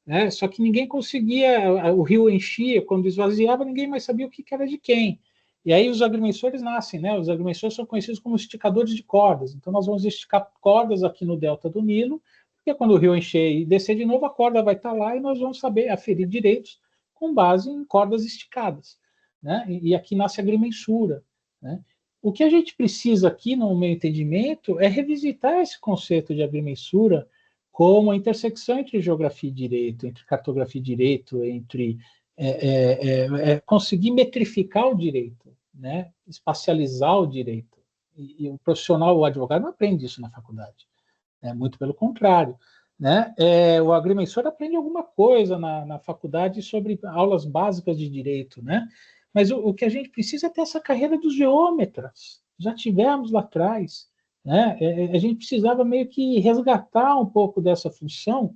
né? Só que ninguém conseguia, o rio enchia, quando esvaziava, ninguém mais sabia o que era de quem. E aí os agrimensores nascem, né? Os agrimensores são conhecidos como esticadores de cordas. Então nós vamos esticar cordas aqui no delta do Nilo, porque quando o rio encher e descer de novo, a corda vai estar lá e nós vamos saber aferir direitos com base em cordas esticadas, né? E aqui nasce a agrimensura, né? O que a gente precisa aqui, no meu entendimento, é revisitar esse conceito de agrimensura como a intersecção entre geografia e direito, entre cartografia e direito, entre conseguir metrificar o direito, né? Espacializar o direito. E o profissional, o advogado, não aprende isso na faculdade, muito pelo contrário, né? O agrimensor aprende alguma coisa na faculdade sobre aulas básicas de direito, né? Mas o que a gente precisa é ter essa carreira dos geômetras. Já tivemos lá atrás, né? A gente precisava meio que resgatar um pouco dessa função,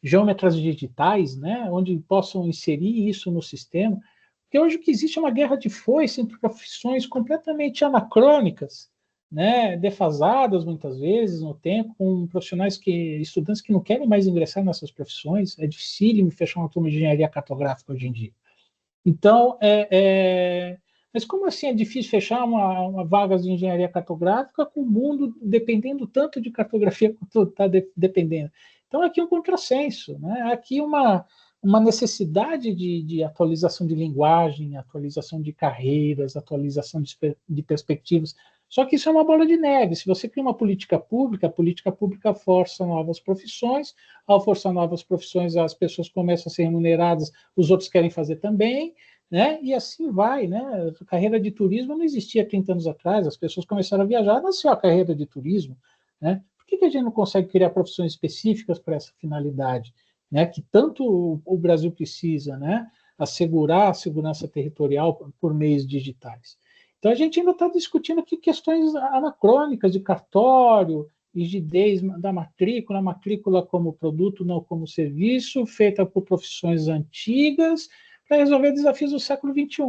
geômetras digitais, né? Onde possam inserir isso no sistema. Porque hoje o que existe é uma guerra de foice entre profissões completamente anacrônicas, né? Defasadas muitas vezes no tempo, com profissionais estudantes que não querem mais ingressar nessas profissões. É dificílimo fechar uma turma de engenharia cartográfica hoje em dia. Então, mas como assim é difícil fechar uma vaga de engenharia cartográfica com o mundo dependendo tanto de cartografia quanto está dependendo? Então, aqui um contrassenso, né? Aqui uma necessidade de atualização de linguagem, atualização de carreiras, atualização de perspectivas. Só que isso é uma bola de neve. Se você cria uma política pública, a política pública força novas profissões. Ao forçar novas profissões, as pessoas começam a ser remuneradas, os outros querem fazer também, né? E assim vai, né? A carreira de turismo não existia 30 anos atrás, as pessoas começaram a viajar, nasceu a carreira de turismo, né? Por que a gente não consegue criar profissões específicas para essa finalidade, né? Que tanto o Brasil precisa, né? Assegurar a segurança territorial por meios digitais. Então, a gente ainda está discutindo aqui questões anacrônicas de cartório, rigidez da matrícula, a matrícula como produto, não como serviço, feita por profissões antigas, para resolver desafios do século XXI.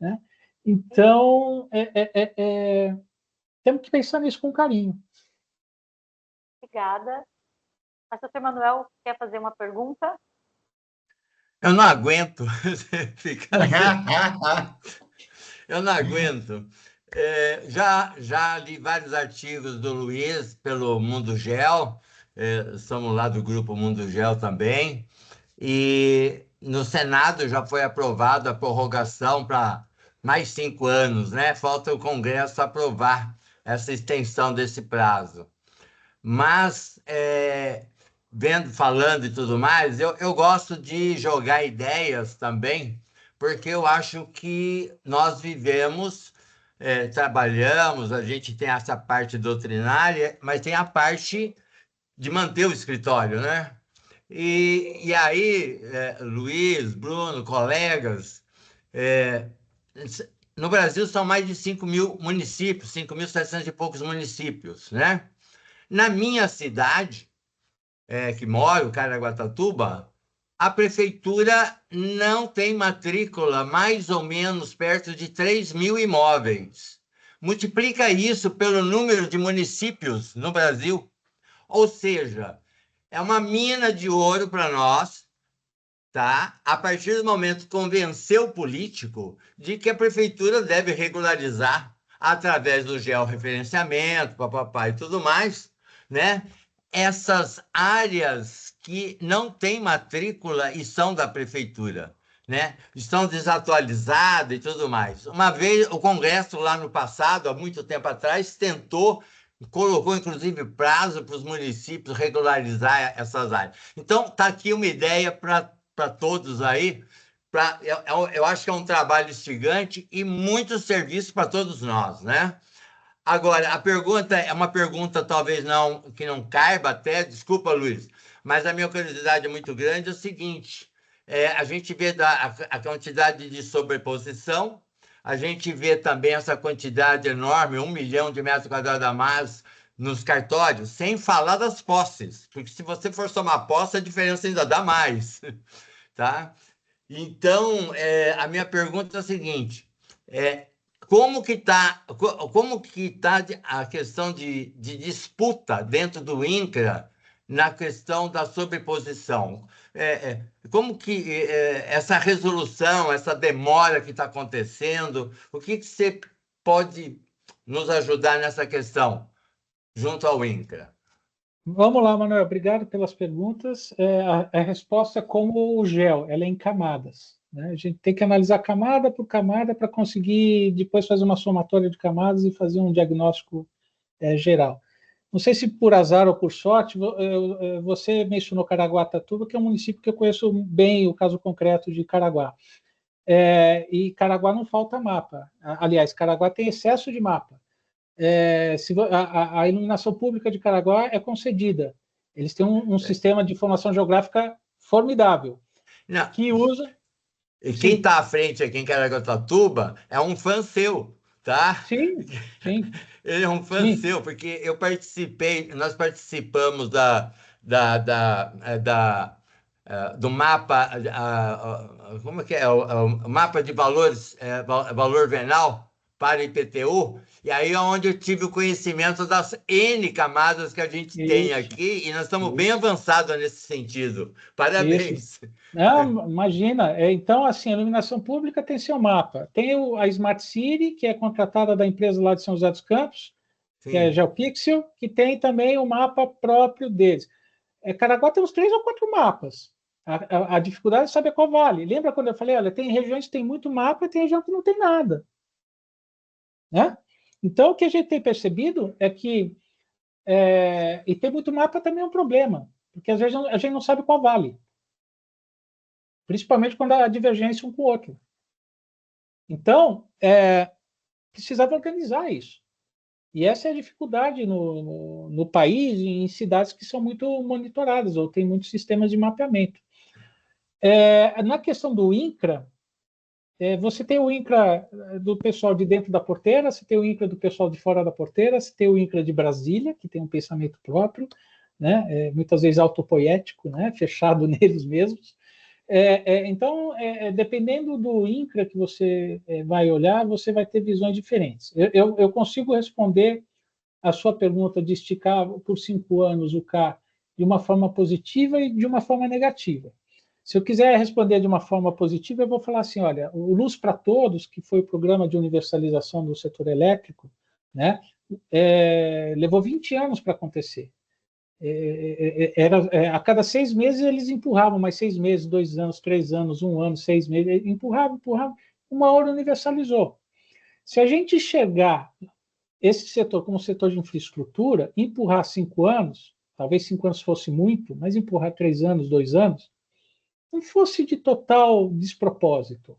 Né? Então, temos que pensar nisso com carinho. Obrigada. Mas o Dr. Manuel quer fazer uma pergunta? Eu não aguento ficar... Eu não aguento. Já li vários artigos do Luiz pelo Mundo Geo, somos lá do grupo Mundo Geo também, e no Senado já foi aprovada a prorrogação para mais 5 anos, né? Falta o Congresso aprovar essa extensão desse prazo. Mas, falando e tudo mais, eu gosto de jogar ideias também, porque eu acho que nós vivemos, trabalhamos, a gente tem essa parte doutrinária, mas tem a parte de manter o escritório, né? E aí, Luiz, Bruno, colegas, no Brasil são mais de 5.000 municípios, 5.700 e poucos municípios, né? Na minha cidade, que moro, Caraguatatuba, a prefeitura não tem matrícula, mais ou menos perto de 3.000 imóveis. Multiplica isso pelo número de municípios no Brasil. Ou seja, é uma mina de ouro para nós, tá? A partir do momento que convencer o político de que a prefeitura deve regularizar através do georreferenciamento, papapá e tudo mais, né? Essas áreas que não têm matrícula e são da prefeitura, né? Estão desatualizadas e tudo mais. Uma vez, o Congresso, lá no passado, há muito tempo atrás, colocou, inclusive, prazo para os municípios regularizar essas áreas. Então, está aqui uma ideia para todos aí. Eu acho que é um trabalho instigante e muito serviço para todos nós, né? Agora, a pergunta é uma pergunta talvez não que não caiba até, desculpa, Luiz, mas a minha curiosidade é muito grande, é o seguinte, a gente vê a quantidade de sobreposição, a gente vê também essa quantidade enorme, 1 milhão de metros quadrados a mais nos cartórios, sem falar das posses, porque se você for somar posse, a diferença ainda dá mais, tá? Então, a minha pergunta é a seguinte, como que está a questão de disputa dentro do INCRA na questão da sobreposição? Como que essa resolução, essa demora que está acontecendo, o que você pode nos ajudar nessa questão junto ao INCRA? Vamos lá, Manuel, obrigado pelas perguntas. A resposta é como o gel, ela é em camadas, né? A gente tem que analisar camada por camada para conseguir depois fazer uma somatória de camadas e fazer um diagnóstico geral. Não sei se por azar ou por sorte, você mencionou Caraguatatuba, que é um município que eu conheço bem, o caso concreto de Caraguá. E Caraguá não falta mapa. Aliás, Caraguá tem excesso de mapa. A iluminação pública de Caraguá é concedida. Eles têm um sistema de informação geográfica formidável. Não. Que usa... E quem está à frente aqui em Caraguatatuba é um fã seu, tá? Sim, sim. Ele é um fã seu, porque nós participamos do mapa, como é que é? O mapa de valores, valor venal para IPTU, e aí é onde eu tive o conhecimento das N camadas que a gente tem aqui, e nós estamos bem avançados nesse sentido. Parabéns. Isso. Não, imagina. Então, assim, a iluminação pública tem seu mapa. Tem a Smart City, que é contratada da empresa lá de São José dos Campos, Sim. Que é a GeoPixel, que tem também o mapa próprio deles. Caraguá tem uns 3 ou 4 mapas. A dificuldade é saber qual vale. Lembra quando eu falei, olha, tem regiões que tem muito mapa e tem região que não tem nada. Né? Então, o que a gente tem percebido é que e ter muito mapa também é um problema, porque às vezes a gente não sabe qual vale. Principalmente quando há divergência um com o outro. Então, precisava organizar isso. E essa é a dificuldade no país e em cidades que são muito monitoradas ou tem muitos sistemas de mapeamento. Na questão do INCRA, você tem o INCRA do pessoal de dentro da porteira, você tem o INCRA do pessoal de fora da porteira, você tem o INCRA de Brasília, que tem um pensamento próprio, né, muitas vezes autopoético, né, fechado neles mesmos. Então, dependendo do INCRA que você vai olhar, você vai ter visões diferentes. Eu consigo responder a sua pergunta de esticar por 5 anos o CA de uma forma positiva e de uma forma negativa. Se eu quiser responder de uma forma positiva, eu vou falar assim, olha, o Luz para Todos, que foi o programa de universalização do setor elétrico, né, levou 20 anos para acontecer. A cada 6 meses eles empurravam, mais 6 meses, 2 anos, 3 anos, 1 ano, 6 meses, empurravam, uma hora universalizou. Se a gente chegar esse setor como setor de infraestrutura, empurrar 5 anos, talvez 5 anos fosse muito, mas empurrar 3 anos, 2 anos, não fosse de total despropósito,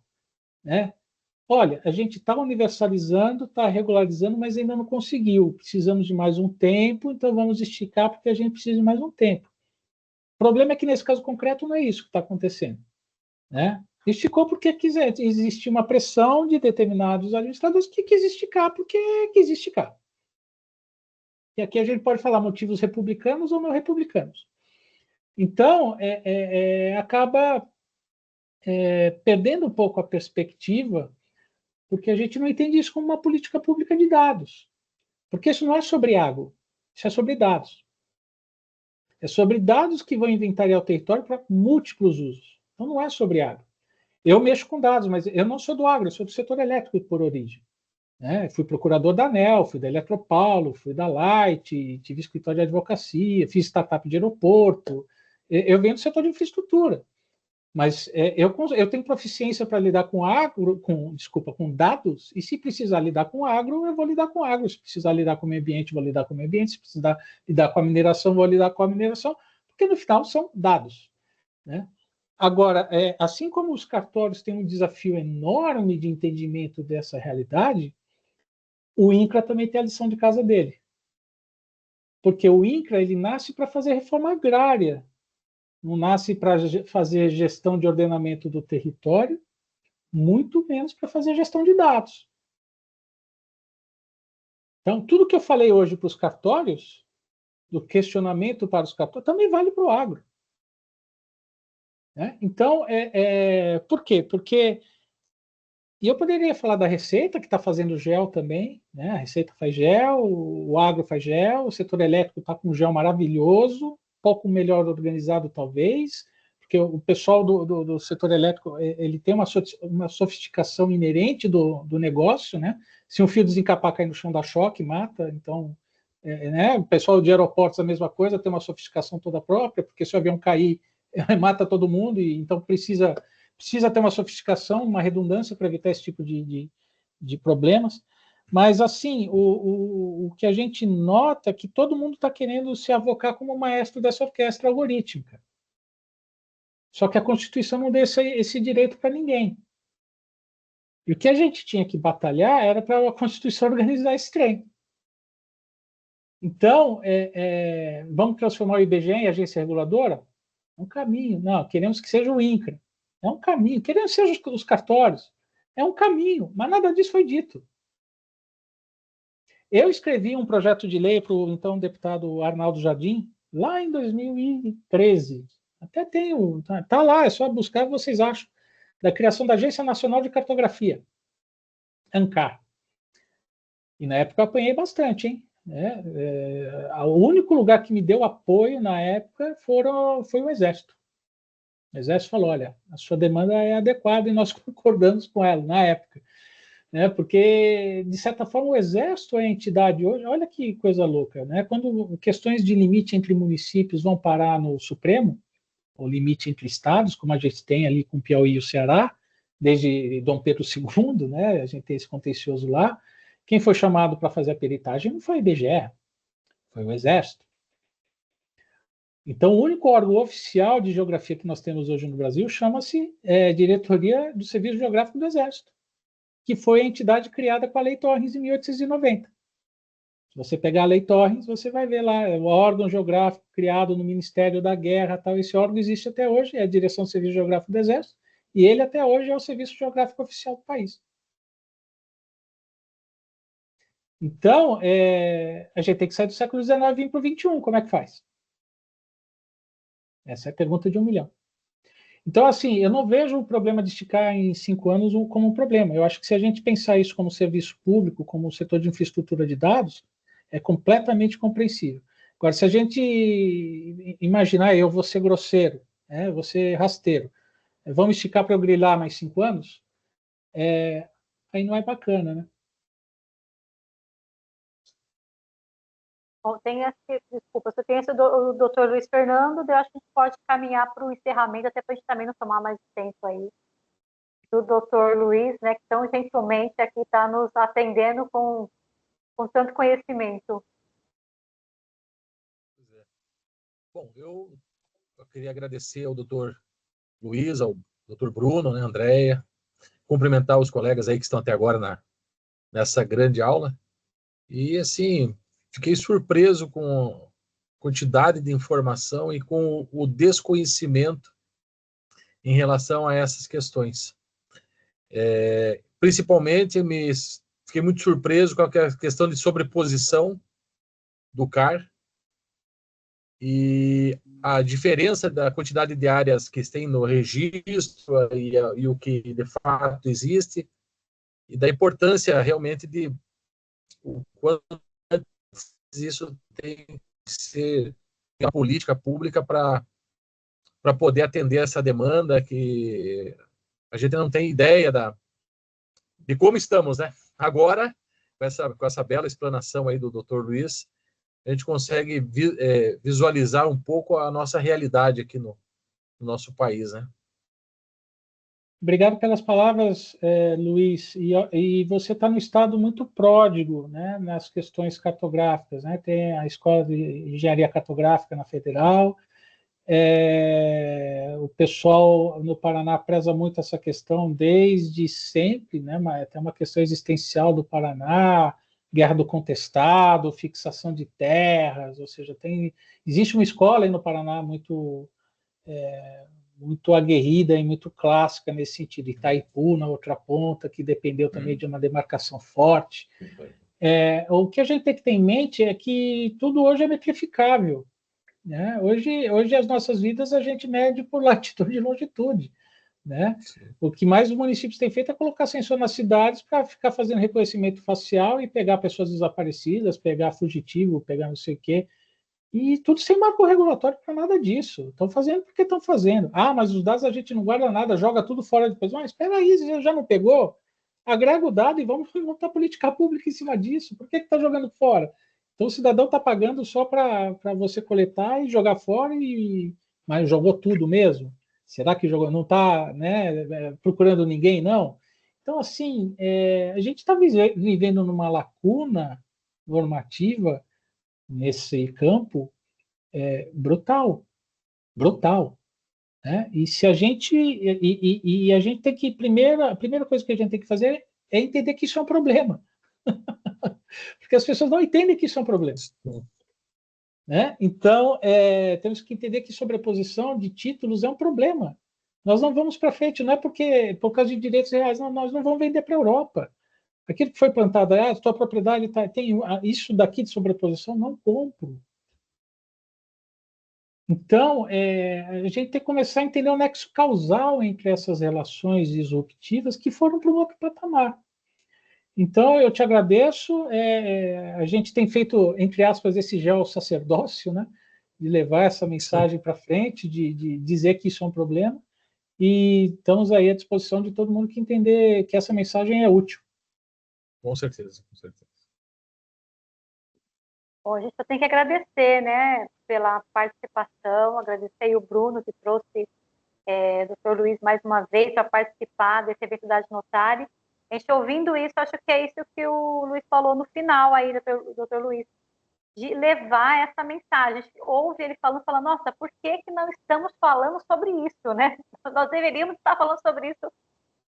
né? Olha, a gente está universalizando, está regularizando, mas ainda não conseguiu. Precisamos de mais um tempo, então vamos esticar porque a gente precisa de mais um tempo. O problema é que nesse caso concreto não é isso que está acontecendo, né? Esticou porque existia uma pressão de determinados administradores que quis esticar porque quis esticar. E aqui a gente pode falar motivos republicanos ou não republicanos. Então, acaba perdendo um pouco a perspectiva, porque a gente não entende isso como uma política pública de dados. Porque isso não é sobre água, isso é sobre dados. É sobre dados que vão inventariar o território para múltiplos usos. Então, não é sobre água. Eu mexo com dados, mas eu não sou do agro, eu sou do setor elétrico por origem. Né? Fui procurador da ANEEL, fui da Eletropaulo, fui da Light, tive escritório de advocacia, fiz startup de aeroporto. Eu venho do setor de infraestrutura. Mas eu tenho proficiência para lidar com dados, e se precisar lidar com agro, eu vou lidar com agro. Se precisar lidar com o meio ambiente, vou lidar com o meio ambiente. Se precisar lidar com a mineração, vou lidar com a mineração, porque no final são dados. Né? Agora, assim como os cartórios têm um desafio enorme de entendimento dessa realidade, o INCRA também tem a lição de casa dele. Porque o INCRA ele nasce para fazer reforma agrária, não nasce para fazer gestão de ordenamento do território, muito menos para fazer gestão de dados. Então, tudo que eu falei hoje para os cartórios, do questionamento para os cartórios, também vale para o agro. Né? Então, por quê? Porque e eu poderia falar da Receita, que está fazendo gel também, né? A Receita faz gel, o agro faz gel, o setor elétrico está com um gel maravilhoso, pouco melhor organizado talvez, porque o pessoal do setor elétrico ele tem uma sofisticação inerente do negócio, né? Se um fio desencapar, cai no chão, dá choque, mata, então... né? O pessoal de aeroportos a mesma coisa, tem uma sofisticação toda própria, porque se o avião cair, mata todo mundo, e então precisa ter uma sofisticação, uma redundância para evitar esse tipo de problemas. Mas, assim, o que a gente nota é que todo mundo está querendo se avocar como maestro dessa orquestra algorítmica. Só que a Constituição não deu esse direito para ninguém. E o que a gente tinha que batalhar era para a Constituição organizar esse trem. Então, vamos transformar o IBGE em agência reguladora? É um caminho. Não, queremos que seja o INCRA. É um caminho. Queremos que sejam os cartórios. É um caminho, mas nada disso foi dito. Eu escrevi um projeto de lei para o então deputado Arnaldo Jardim, lá em 2013. Até tenho, tá lá, é só buscar, vocês acham, da criação da Agência Nacional de Cartografia, ANCAR. E na época eu apanhei bastante, hein? O único lugar que me deu apoio na época foi o Exército. O Exército falou, olha, a sua demanda é adequada e nós concordamos com ela na época. Né? Porque, de certa forma, o Exército é a entidade hoje, olha que coisa louca, né? Quando questões de limite entre municípios vão parar no Supremo, o limite entre estados, como a gente tem ali com o Piauí e o Ceará, desde Dom Pedro II, né? A gente tem esse contencioso lá. Quem foi chamado para fazer a peritagem não foi o IBGE, foi o Exército. Então, o único órgão oficial de geografia que nós temos hoje no Brasil chama-se Diretoria do Serviço Geográfico do Exército, que foi a entidade criada com a Lei Torrens em 1890. Se você pegar a Lei Torrens, você vai ver lá, o órgão geográfico criado no Ministério da Guerra, tal. Esse órgão existe até hoje, é a Direção do Serviço Geográfico do Exército, e ele até hoje é o Serviço Geográfico Oficial do país. Então, a gente tem que sair do século XIX e vir para o XXI. Como é que faz? Essa é a pergunta de 1 milhão. Então, assim, eu não vejo o problema de esticar em 5 anos como um problema. Eu acho que se a gente pensar isso como serviço público, como setor de infraestrutura de dados, é completamente compreensível. Agora, se a gente imaginar, eu vou ser grosseiro, vou ser rasteiro, vamos esticar para eu grilar mais 5 anos, aí não é bacana, né? Desculpa, você tem o doutor Luiz Fernando, eu acho que a gente pode caminhar para o encerramento, até para a gente também não tomar mais tempo aí, do doutor Luiz, né, que tão gentilmente aqui está nos atendendo com tanto conhecimento. Bom, eu queria agradecer ao doutor Luiz, ao doutor Bruno, né, Andréia, cumprimentar os colegas aí que estão até agora nessa grande aula, e assim... Fiquei surpreso com a quantidade de informação e com o desconhecimento em relação a essas questões. Principalmente, fiquei muito surpreso com a questão de sobreposição do CAR e a diferença da quantidade de áreas que tem no registro e o que de fato existe, e da importância realmente de o quanto isso tem que ser uma política pública para poder atender essa demanda, que a gente não tem ideia de como estamos, né? Agora, com essa bela explanação aí do Dr. Luiz, a gente consegue visualizar um pouco a nossa realidade aqui no nosso país, né? Obrigado pelas palavras, Luiz. E você está no estado muito pródigo, né, nas questões cartográficas, né? Tem a Escola de Engenharia Cartográfica na Federal. O pessoal no Paraná preza muito essa questão desde sempre, né? Mas tem uma questão existencial do Paraná, guerra do contestado, fixação de terras, ou seja, existe uma escola aí no Paraná muito aguerrida e muito clássica nesse sentido. Itaipu, na outra ponta, que dependeu também de uma demarcação forte. O que a gente tem que ter em mente é que tudo hoje é metrificável, né? Hoje as nossas vidas a gente mede por latitude e longitude, né? O que mais os municípios têm feito é colocar sensor nas cidades para ficar fazendo reconhecimento facial e pegar pessoas desaparecidas, pegar fugitivo, pegar não sei o quê, e tudo sem marco regulatório para nada disso. Estão fazendo porque estão fazendo. Ah, mas os dados a gente não guarda nada, joga tudo fora depois. Mas espera aí, você já não pegou? Agrega o dado e vamos montar política pública em cima disso. Por que está jogando fora? Então o cidadão está pagando só para você coletar e jogar fora, mas jogou tudo mesmo? Será que jogou? Não está, né, procurando ninguém, não? Então, assim, a gente está vivendo numa lacuna normativa nesse campo brutal, né? E se a gente a gente tem que a primeira coisa que a gente tem que fazer é entender que isso é um problema, porque as pessoas não entendem que isso é um problema, né? Então temos que entender que sobreposição de títulos é um problema. Nós não vamos para frente, não é porque por causa de direitos reais, não, nós não vamos vender para a Europa. Aquilo que foi plantado, a tua propriedade tem isso daqui de sobreposição, não compro. Então, a gente tem que começar a entender o nexo causal entre essas relações disruptivas que foram para um outro patamar. Então, eu te agradeço. A gente tem feito, entre aspas, esse geossacerdócio, né, de levar essa mensagem para frente, de dizer que isso é um problema, e estamos aí à disposição de todo mundo que entender que essa mensagem é útil. Com certeza, com certeza. Bom, a gente só tem que agradecer, né, pela participação, agradecer aí o Bruno, que trouxe o Dr. Luiz mais uma vez para participar desse evento da Notari. A gente ouvindo isso, acho que é isso que o Luiz falou no final aí, Dr. Luiz, de levar essa mensagem. A gente ouve ele falando, nossa, por que não estamos falando sobre isso, né? Nós deveríamos estar falando sobre isso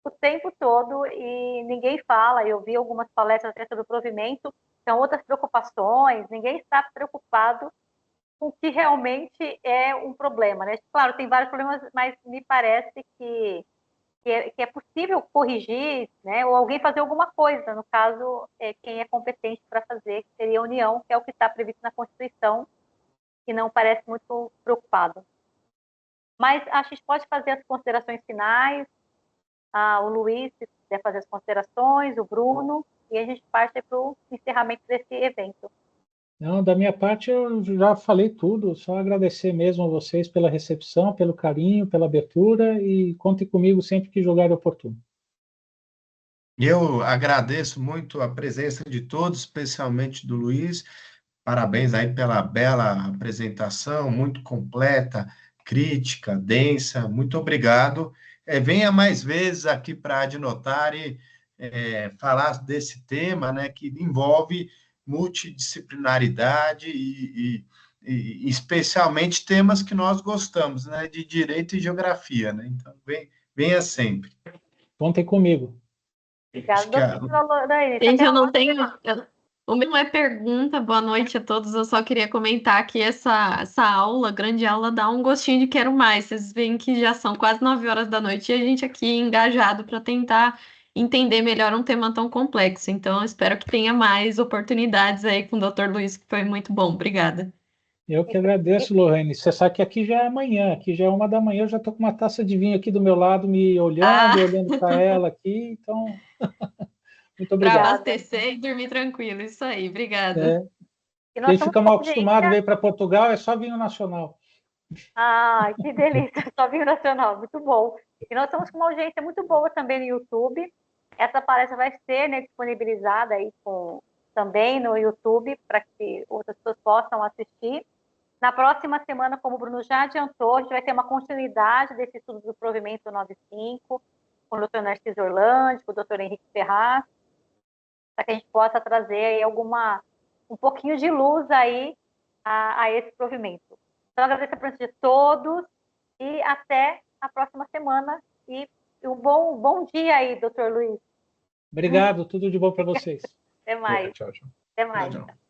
o tempo todo e ninguém fala. Eu vi algumas palestras até sobre o provimento, são outras preocupações, ninguém está preocupado com o que realmente é um problema, né? Claro, tem vários problemas, mas me parece que é possível corrigir, né? Ou alguém fazer alguma coisa, no caso, quem é competente para fazer, que seria a União, que é o que está previsto na Constituição, que não parece muito preocupado. Mas acho que a gente pode fazer as considerações finais, o Luiz, se quiser fazer as considerações, o Bruno, e a gente parte para o encerramento desse evento. Não, da minha parte eu já falei tudo, só agradecer mesmo a vocês pela recepção, pelo carinho, pela abertura, e contem comigo sempre que julgar oportuno. Eu agradeço muito a presença de todos, especialmente do Luiz. Parabéns aí pela bela apresentação, muito completa, crítica, densa. Muito obrigado. Venha mais vezes aqui para a Adnotari falar desse tema, né, que envolve multidisciplinaridade e especialmente temas que nós gostamos, né, de direito e geografia, né? Então, venha sempre. Contem comigo. Obrigada. Gente, eu não tenho... O meu não é pergunta, boa noite a todos. Eu só queria comentar que essa aula, grande aula, dá um gostinho de quero mais. Vocês veem que já são quase 9 horas da noite e a gente aqui engajado para tentar entender melhor um tema tão complexo. Então, eu espero que tenha mais oportunidades aí com o Dr. Luiz, que foi muito bom. Obrigada. Eu que agradeço, Lorraine. Você sabe que aqui já é amanhã, aqui já é 1 da manhã, eu já estou com uma taça de vinho aqui do meu lado, me olhando, olhando para ela aqui, então... Muito obrigado. Para abastecer e dormir tranquilo, isso aí, obrigada. Quem fica mal acostumado a vir para Portugal é só vinho nacional. Ah, que delícia, só vinho nacional, muito bom. E nós estamos com uma audiência muito boa também no YouTube. Essa palestra vai ser, né, disponibilizada aí também no YouTube para que outras pessoas possam assistir. Na próxima semana, como o Bruno já adiantou, a gente vai ter uma continuidade desse estudo do provimento 95, com o Dr. Narciso Orlandi, com o Dr. Henrique Ferraz, para que a gente possa trazer aí um pouquinho de luz aí a esse provimento. Então, agradeço a presença de todos e até a próxima semana. E um bom dia aí, Dr. Luiz. Obrigado, tudo de bom para vocês. Até mais. Tchau, tchau. Até mais. Tchau, tchau.